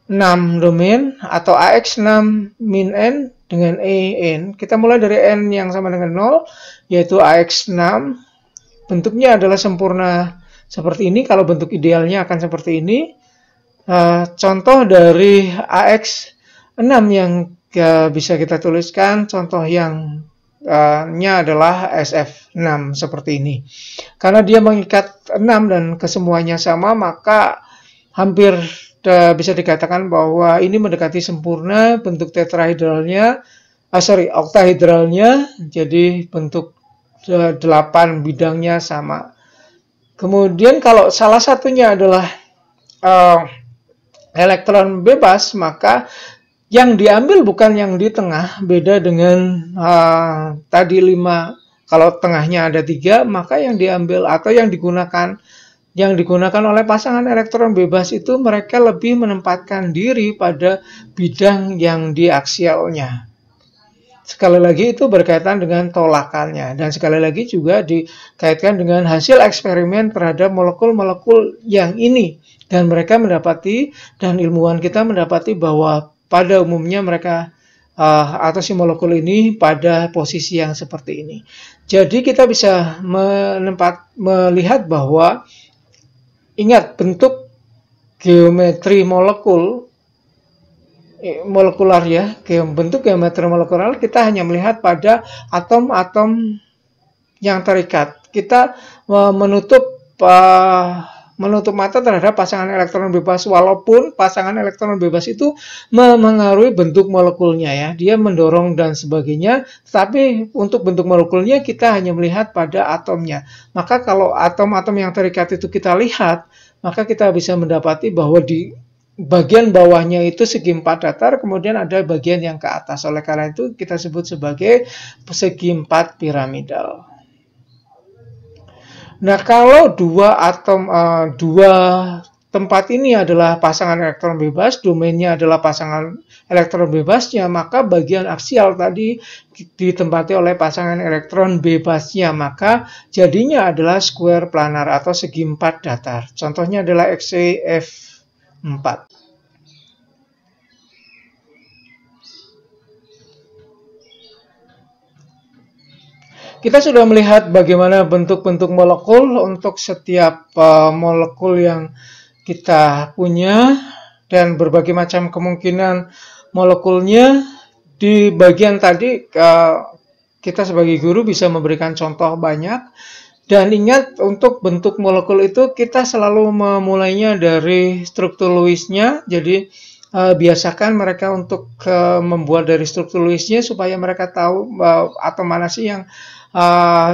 6 domain atau AX6 min N dengan EN. Kita mulai dari N yang sama dengan 0, yaitu AX6. Bentuknya adalah sempurna seperti ini. Kalau bentuk idealnya akan seperti ini. Contoh dari AX6 yang bisa kita tuliskan, contoh yang nya adalah SF6 seperti ini. Karena dia mengikat 6 dan kesemuanya sama, maka hampir bisa dikatakan bahwa ini mendekati sempurna bentuk tetrahedralnya, oktahedralnya, jadi bentuk 8 bidangnya sama. Kemudian kalau salah satunya adalah elektron bebas, maka yang diambil bukan yang di tengah, beda dengan tadi 5. Kalau tengahnya ada 3, maka yang diambil atau yang digunakan oleh pasangan elektron bebas itu mereka lebih menempatkan diri pada bidang yang diaksialnya. Sekali lagi itu berkaitan dengan tolakannya, dan sekali lagi juga dikaitkan dengan hasil eksperimen terhadap molekul-molekul yang ini, dan mereka mendapati, dan ilmuwan kita mendapati bahwa pada umumnya mereka atau si molekul ini pada posisi yang seperti ini. Jadi kita bisa melihat bahwa, ingat, bentuk geometri molekular ya, bentuk geometri molekular kita hanya melihat pada atom-atom yang terikat. Kita menutup mata terhadap pasangan elektron bebas, walaupun pasangan elektron bebas itu memengaruhi bentuk molekulnya ya, dia mendorong dan sebagainya, tapi untuk bentuk molekulnya kita hanya melihat pada atomnya. Maka kalau atom-atom yang terikat itu kita lihat, maka kita bisa mendapati bahwa di bagian bawahnya itu segi 4 datar, kemudian ada bagian yang ke atas. Oleh karena itu kita sebut sebagai segi 4 piramidal. Nah, kalau dua tempat ini adalah pasangan elektron bebas, domainnya adalah pasangan elektron bebasnya, maka bagian aksial tadi ditempati oleh pasangan elektron bebasnya, maka jadinya adalah square planar atau segi 4 datar. Contohnya adalah XCF4. Kita sudah melihat bagaimana bentuk-bentuk molekul untuk setiap molekul yang kita punya dan berbagai macam kemungkinan molekulnya. Di bagian tadi kita sebagai guru bisa memberikan contoh banyak, dan ingat untuk bentuk molekul itu kita selalu memulainya dari struktur Lewisnya. Jadi biasakan mereka untuk membuat dari struktur Lewisnya supaya mereka tahu atom mana sih yang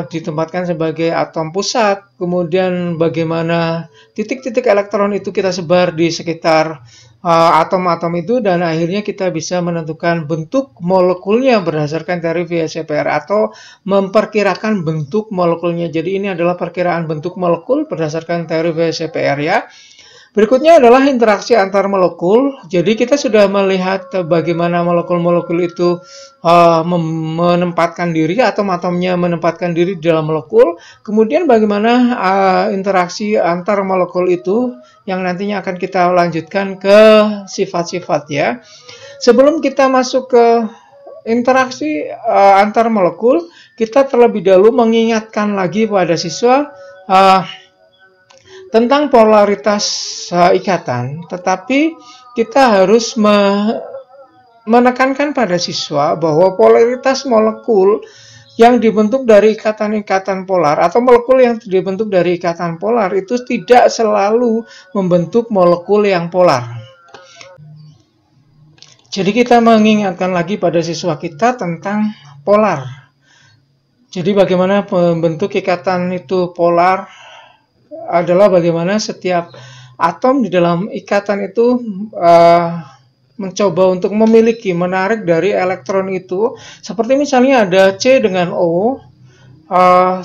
ditempatkan sebagai atom pusat, kemudian bagaimana titik-titik elektron itu kita sebar di sekitar atom-atom itu, dan akhirnya kita bisa menentukan bentuk molekulnya berdasarkan teori VSEPR atau memperkirakan bentuk molekulnya. Jadi ini adalah perkiraan bentuk molekul berdasarkan teori VSEPR ya. Berikutnya adalah interaksi antar molekul. Jadi kita sudah melihat bagaimana molekul-molekul itu menempatkan diri, atom-atomnya menempatkan diri di dalam molekul. Kemudian bagaimana interaksi antar molekul itu yang nantinya akan kita lanjutkan ke sifat-sifat ya. Sebelum kita masuk ke interaksi antar molekul, kita terlebih dahulu mengingatkan lagi pada siswa tentang polaritas ikatan, tetapi kita harus menekankan pada siswa bahwa polaritas molekul yang dibentuk dari ikatan-ikatan polar atau molekul yang dibentuk dari ikatan polar itu tidak selalu membentuk molekul yang polar. Jadi kita mengingatkan lagi pada siswa kita tentang polar. Jadi bagaimana membentuk ikatan itu polar adalah bagaimana setiap atom di dalam ikatan itu mencoba untuk menarik dari elektron itu. Seperti misalnya ada C dengan O,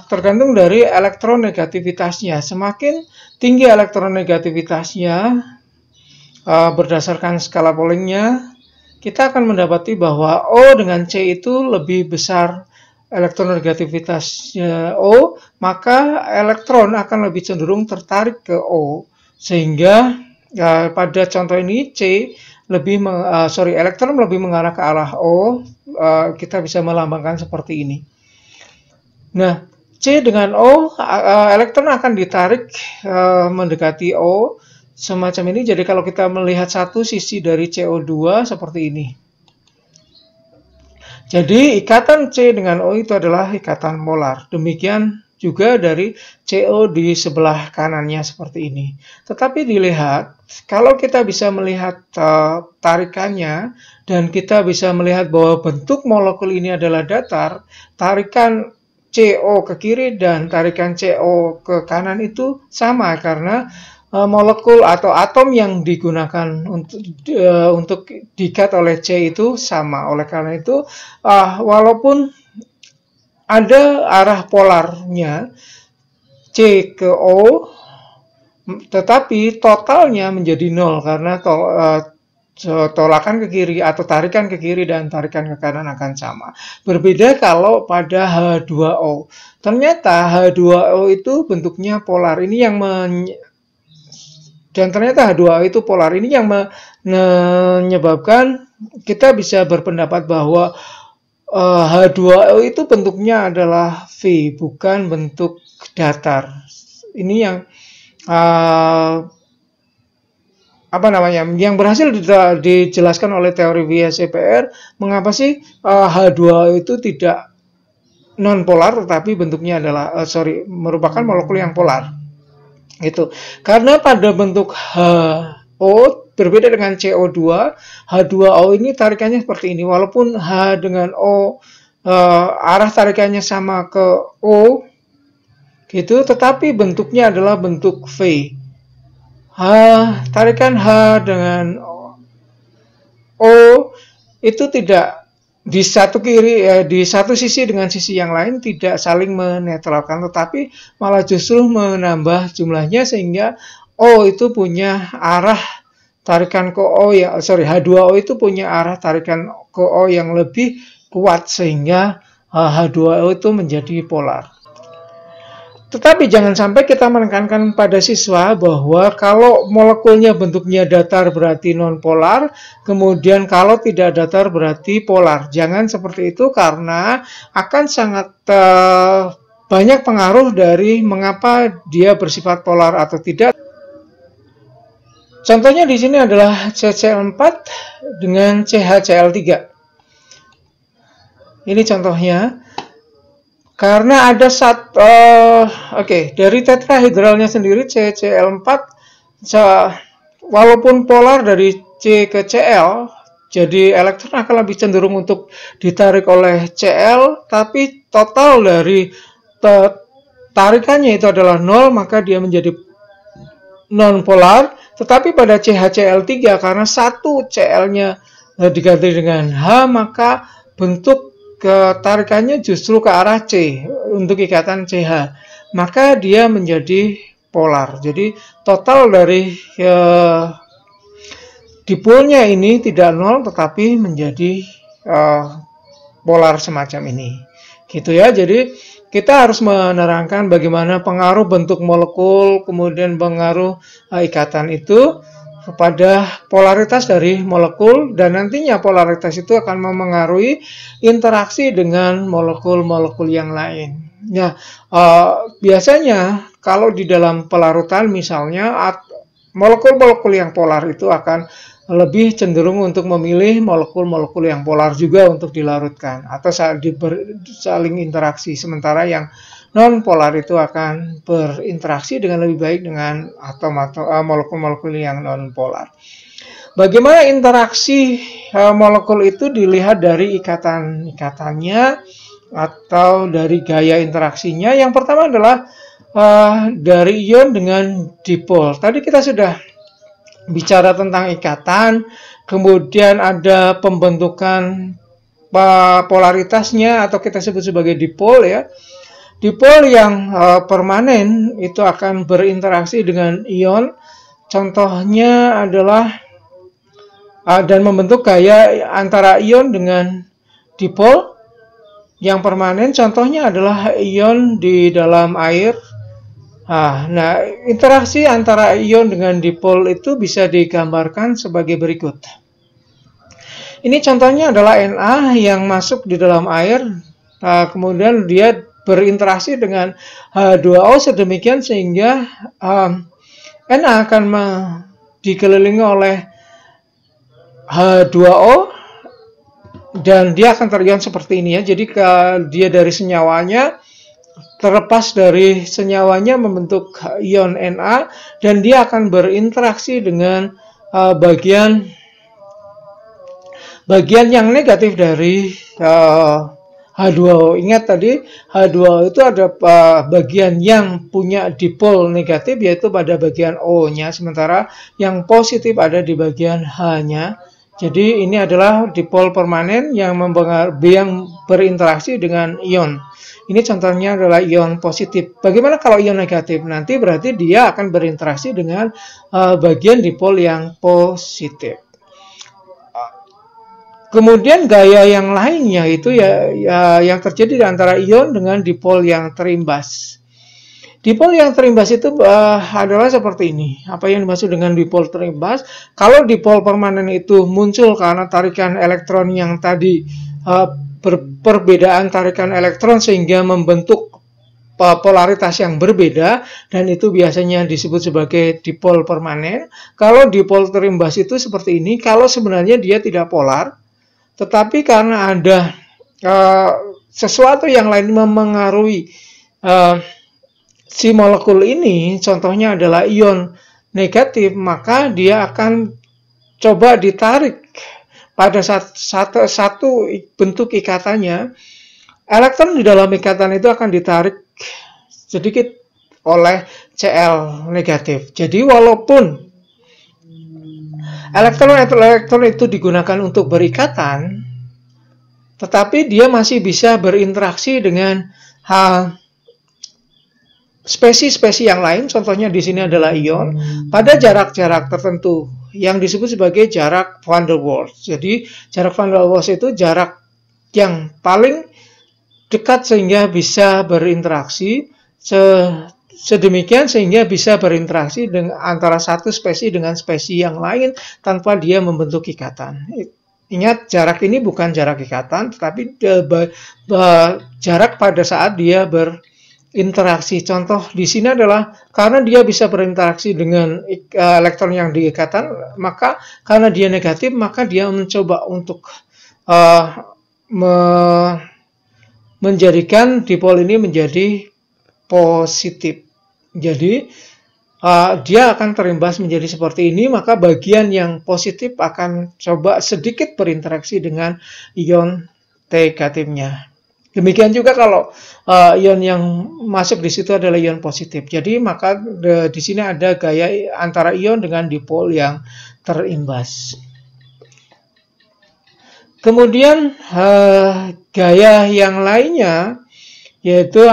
tergantung dari elektronegativitasnya. Semakin tinggi elektronegativitasnya berdasarkan skala Pollingnya, kita akan mendapati bahwa O dengan C itu lebih besar elektronegativitasnya O, maka elektron akan lebih cenderung tertarik ke O, sehingga pada contoh ini C elektron lebih mengarah ke arah O. Kita bisa melambangkan seperti ini. Nah, C dengan O, elektron akan ditarik mendekati O semacam ini. Jadi kalau kita melihat satu sisi dari CO2 seperti ini. Jadi ikatan C dengan O itu adalah ikatan polar. Demikian juga dari CO di sebelah kanannya seperti ini. Tetapi dilihat, kalau kita bisa melihat tarikannya dan kita bisa melihat bahwa bentuk molekul ini adalah datar, tarikan CO ke kiri dan tarikan CO ke kanan itu sama karena molekul atau atom yang digunakan untuk diikat oleh C itu sama. Oleh karena itu, walaupun ada arah polarnya C ke O, tetapi totalnya menjadi 0 karena tolakan ke kiri atau tarikan ke kiri dan tarikan ke kanan akan sama. Berbeda kalau pada H2O. Ternyata H2O itu bentuknya polar. Ini yang dan ternyata H2O itu polar. Ini yang menyebabkan kita bisa berpendapat bahwa H2O itu bentuknya adalah V, bukan bentuk datar. Ini yang yang berhasil dijelaskan oleh teori VSEPR. Mengapa sih H2O itu tidak non polar tetapi bentuknya adalah merupakan molekul yang polar. Gitu. Karena pada bentuk HO berbeda dengan CO2, H2O ini tarikannya seperti ini. Walaupun H dengan O arah tarikannya sama ke O, gitu, tetapi bentuknya adalah bentuk V. Tarikan H dengan O itu tidak di satu sisi dengan sisi yang lain tidak saling menetralkan, tetapi malah justru menambah jumlahnya sehingga O itu punya arah tarikan ke O H2O itu punya arah tarikan ke O yang lebih kuat sehingga H2O itu menjadi polar. Tetapi jangan sampai kita menekankan pada siswa bahwa kalau molekulnya bentuknya datar berarti non-polar, kemudian kalau tidak datar berarti polar. Jangan seperti itu karena akan sangat banyak pengaruh dari mengapa dia bersifat polar atau tidak. Contohnya di sini adalah CCl4 dengan CHCl3. Ini contohnya. Karena ada dari tetrahedralnya sendiri CCl4 walaupun polar dari C ke Cl, jadi elektron akan lebih cenderung untuk ditarik oleh Cl, tapi total dari tarikannya itu adalah 0, maka dia menjadi non polar. Tetapi pada CHCl3 karena satu Cl-nya diganti dengan H, maka bentuk tarikannya justru ke arah C untuk ikatan CH, maka dia menjadi polar. Jadi total dari dipolnya ini tidak 0 tetapi menjadi polar semacam ini. Gitu ya. Jadi kita harus menerangkan bagaimana pengaruh bentuk molekul, kemudian pengaruh ikatan itu kepada polaritas dari molekul, dan nantinya polaritas itu akan memengaruhi interaksi dengan molekul-molekul yang lain. Nah, biasanya kalau di dalam pelarutan misalnya molekul-molekul yang polar itu akan lebih cenderung untuk memilih molekul-molekul yang polar juga untuk dilarutkan atau saling interaksi, sementara yang non-polar itu akan berinteraksi dengan lebih baik dengan molekul-molekul yang non-polar. Bagaimana interaksi molekul itu dilihat dari ikatan-ikatannya atau dari gaya interaksinya. Yang pertama adalah dari ion dengan dipol. Tadi kita sudah bicara tentang ikatan, kemudian ada pembentukan polaritasnya atau kita sebut sebagai dipol ya. Dipol yang permanen itu akan berinteraksi dengan ion. Contohnya adalah dan membentuk gaya antara ion dengan dipol yang permanen. Contohnya adalah ion di dalam air. Nah, interaksi antara ion dengan dipol itu bisa digambarkan sebagai berikut. Ini contohnya adalah Na yang masuk di dalam air. Kemudian dia berinteraksi dengan H2O sedemikian sehingga Na akan dikelilingi oleh H2O dan dia akan terion seperti ini ya. Jadi dia dari senyawanya terlepas dari senyawanya membentuk ion Na dan dia akan berinteraksi dengan bagian yang negatif dari H2O. Ingat tadi H2O itu ada bagian yang punya dipol negatif yaitu pada bagian O-nya, sementara yang positif ada di bagian H-nya. Jadi ini adalah dipol permanen yang berinteraksi dengan ion. Ini contohnya adalah ion positif. Bagaimana kalau ion negatif? Nanti berarti dia akan berinteraksi dengan bagian dipol yang positif. Kemudian gaya yang lainnya itu ya yang terjadi di antara ion dengan dipol yang terimbas. Dipol yang terimbas itu adalah seperti ini. Apa yang dimaksud dengan dipol terimbas? Kalau dipol permanen itu muncul karena tarikan elektron yang tadi perbedaan tarikan elektron sehingga membentuk polaritas yang berbeda, dan itu biasanya disebut sebagai dipol permanen. Kalau dipol terimbas itu seperti ini, kalau sebenarnya dia tidak polar, tetapi karena ada sesuatu yang lain memengaruhi si molekul ini, contohnya adalah ion negatif, maka dia akan coba ditarik pada satu bentuk ikatannya. Elektron di dalam ikatan itu akan ditarik sedikit oleh Cl negatif. Jadi walaupun elektron itu digunakan untuk berikatan, tetapi dia masih bisa berinteraksi dengan spesies yang lain. Contohnya di sini adalah ion pada jarak-jarak tertentu yang disebut sebagai jarak van der Waals. Jadi jarak van der Waals itu jarak yang paling dekat sehingga bisa berinteraksi sedemikian sehingga bisa berinteraksi dengan antara satu spesies dengan spesies yang lain tanpa dia membentuk ikatan. Ingat, jarak ini bukan jarak ikatan, tetapi jarak pada saat dia berinteraksi. Contoh di sini adalah karena dia bisa berinteraksi dengan elektron yang di ikatan, maka karena dia negatif, maka dia mencoba untuk menjadikan dipol ini menjadi positif. Jadi dia akan terimbas menjadi seperti ini, maka bagian yang positif akan coba sedikit berinteraksi dengan ion negatifnya. Demikian juga kalau ion yang masuk di situ adalah ion positif. Jadi maka di sini ada gaya antara ion dengan dipol yang terimbas. Kemudian gaya yang lainnya yaitu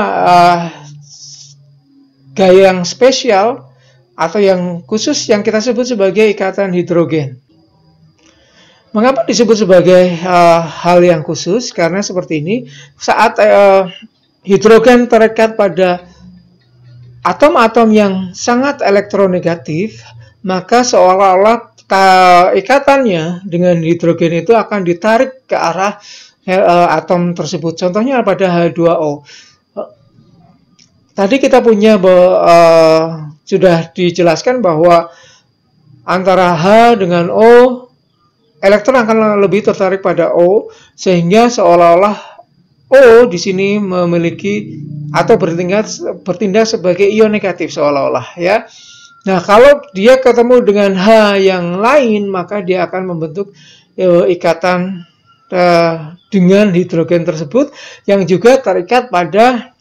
gaya yang spesial atau yang khusus yang kita sebut sebagai ikatan hidrogen. Mengapa disebut sebagai hal yang khusus? Karena seperti ini, saat hidrogen terikat pada atom-atom yang sangat elektronegatif, maka seolah-olah ikatannya dengan hidrogen itu akan ditarik ke arah atom tersebut. Contohnya pada H2O. Tadi kita punya sudah dijelaskan bahwa antara H dengan O, elektron akan lebih tertarik pada O, sehingga seolah-olah O di sini memiliki atau bertindak sebagai ion negatif seolah-olah ya. Nah, kalau dia ketemu dengan H yang lain, maka dia akan membentuk ikatan dengan hidrogen tersebut yang juga terikat pada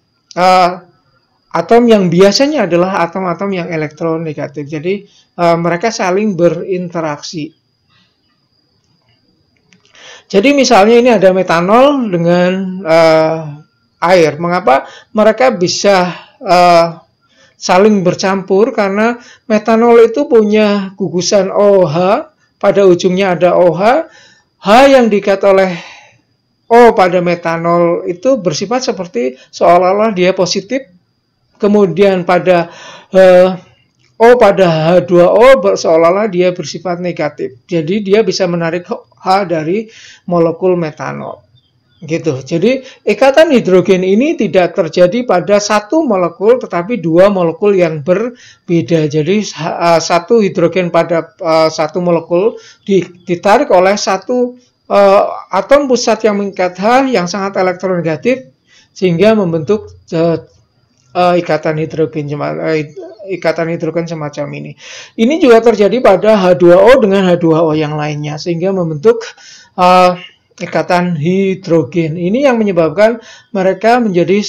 atom yang biasanya adalah atom-atom yang elektronegatif. Jadi mereka saling berinteraksi. Jadi misalnya ini ada metanol dengan air. Mengapa mereka bisa saling bercampur? Karena metanol itu punya gugusan OH, pada ujungnya ada OH, H yang diikat oleh O pada metanol itu bersifat seperti seolah-olah dia positif, kemudian pada O pada H2O seolah-olah dia bersifat negatif. Jadi dia bisa menarik H dari molekul metanol. Gitu. Jadi ikatan hidrogen ini tidak terjadi pada satu molekul tetapi dua molekul yang berbeda. Jadi satu hidrogen pada satu molekul ditarik oleh satu atom pusat yang mengikat H yang sangat elektronegatif sehingga membentuk ikatan hidrogen semacam ini. Ini juga terjadi pada H2O dengan H2O yang lainnya sehingga membentuk ikatan hidrogen. Ini yang menyebabkan mereka menjadi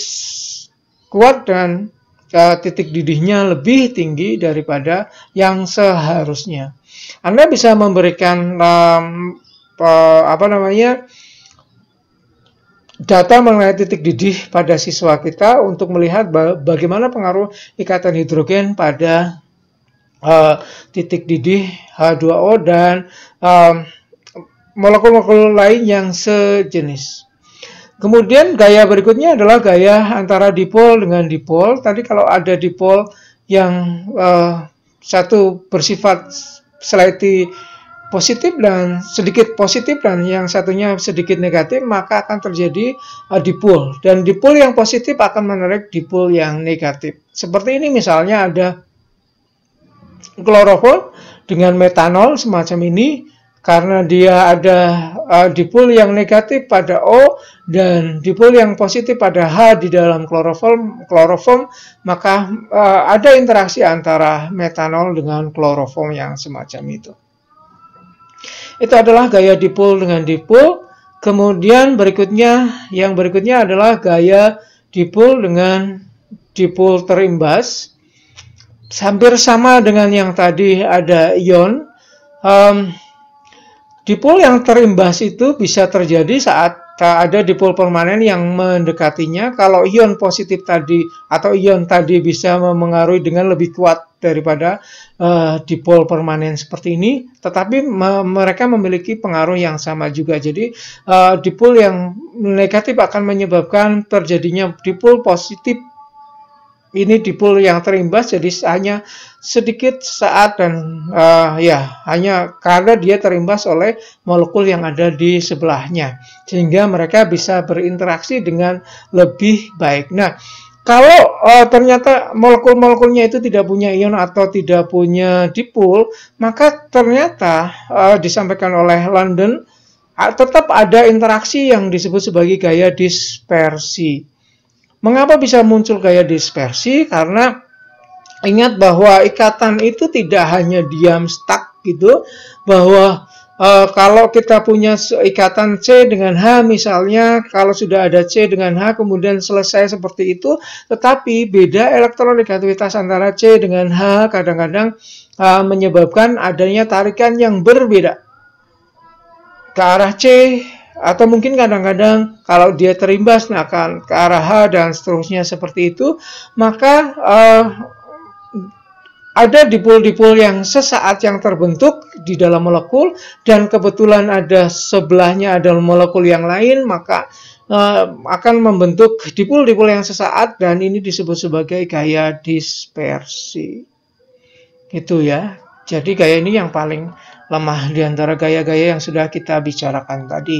kuat dan titik didihnya lebih tinggi daripada yang seharusnya. Anda bisa memberikan data mengenai titik didih pada siswa kita untuk melihat bagaimana pengaruh ikatan hidrogen pada titik didih H2O dan molekul-molekul lain yang sejenis. Kemudian gaya berikutnya adalah gaya antara dipol dengan dipol. Tadi kalau ada dipol yang satu bersifat slightly positif dan sedikit positif dan yang satunya sedikit negatif, maka akan terjadi dipol. Dan dipol yang positif akan menarik dipol yang negatif. Seperti ini misalnya ada klorofil dengan metanol semacam ini. Karena dia ada dipol yang negatif pada O dan dipol yang positif pada H di dalam kloroform, maka ada interaksi antara metanol dengan kloroform yang semacam itu. Itu adalah gaya dipol dengan dipol. Kemudian yang berikutnya adalah gaya dipol dengan dipol terimbas. Hampir sama dengan yang tadi ada ion. Dipol yang terimbas itu bisa terjadi saat ada dipol permanen yang mendekatinya. Kalau ion positif tadi atau ion tadi bisa memengaruhi dengan lebih kuat daripada dipol permanen seperti ini, tetapi mereka memiliki pengaruh yang sama juga. Jadi dipol yang negatif akan menyebabkan terjadinya dipol positif. Ini dipol yang terimbas, jadi hanya sedikit saat dan hanya karena dia terimbas oleh molekul yang ada di sebelahnya, sehingga mereka bisa berinteraksi dengan lebih baik. Nah, kalau ternyata molekul-molekulnya itu tidak punya ion atau tidak punya dipol, maka ternyata disampaikan oleh London tetap ada interaksi yang disebut sebagai gaya dispersi. Mengapa bisa muncul gaya dispersi? Karena ingat bahwa ikatan itu tidak hanya diam stuck gitu, bahwa kalau kita punya ikatan C dengan H misalnya, kalau sudah ada C dengan H kemudian selesai seperti itu, tetapi beda elektronegativitas antara C dengan H kadang-kadang menyebabkan adanya tarikan yang berbeda ke arah C. Atau mungkin kadang-kadang kalau dia terimbas akan ke arah H dan seterusnya seperti itu, maka ada dipol-dipol yang sesaat yang terbentuk di dalam molekul dan kebetulan ada sebelahnya ada molekul yang lain, maka akan membentuk dipol-dipol yang sesaat dan ini disebut sebagai gaya dispersi. Gitu ya. Jadi gaya ini yang paling lemah di antara gaya-gaya yang sudah kita bicarakan tadi.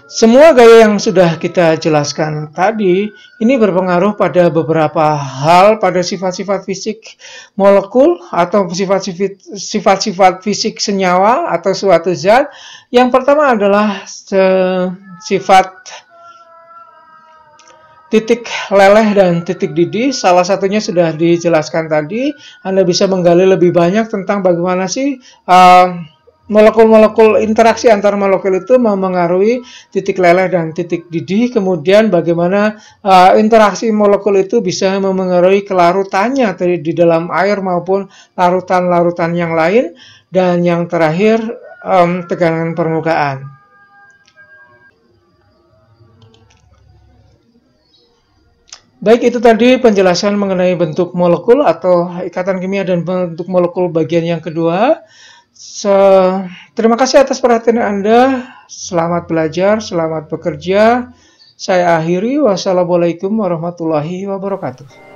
Semua gaya yang sudah kita jelaskan tadi, ini berpengaruh pada beberapa hal, pada sifat-sifat fisik molekul atau sifat-sifat fisik senyawa atau suatu zat. Yang pertama adalah sifat titik leleh dan titik didih. Salah satunya sudah dijelaskan tadi. Anda bisa menggali lebih banyak tentang bagaimana sih molekul-molekul interaksi antar molekul itu memengaruhi titik leleh dan titik didih. Kemudian bagaimana interaksi molekul itu bisa memengaruhi kelarutannya di dalam air maupun larutan-larutan yang lain. Dan yang terakhir, tegangan permukaan. Baik, itu tadi penjelasan mengenai bentuk molekul atau ikatan kimia dan bentuk molekul bagian yang kedua. Terima kasih atas perhatian Anda. Selamat belajar, selamat bekerja. Saya akhiri. Wassalamualaikum warahmatullahi wabarakatuh.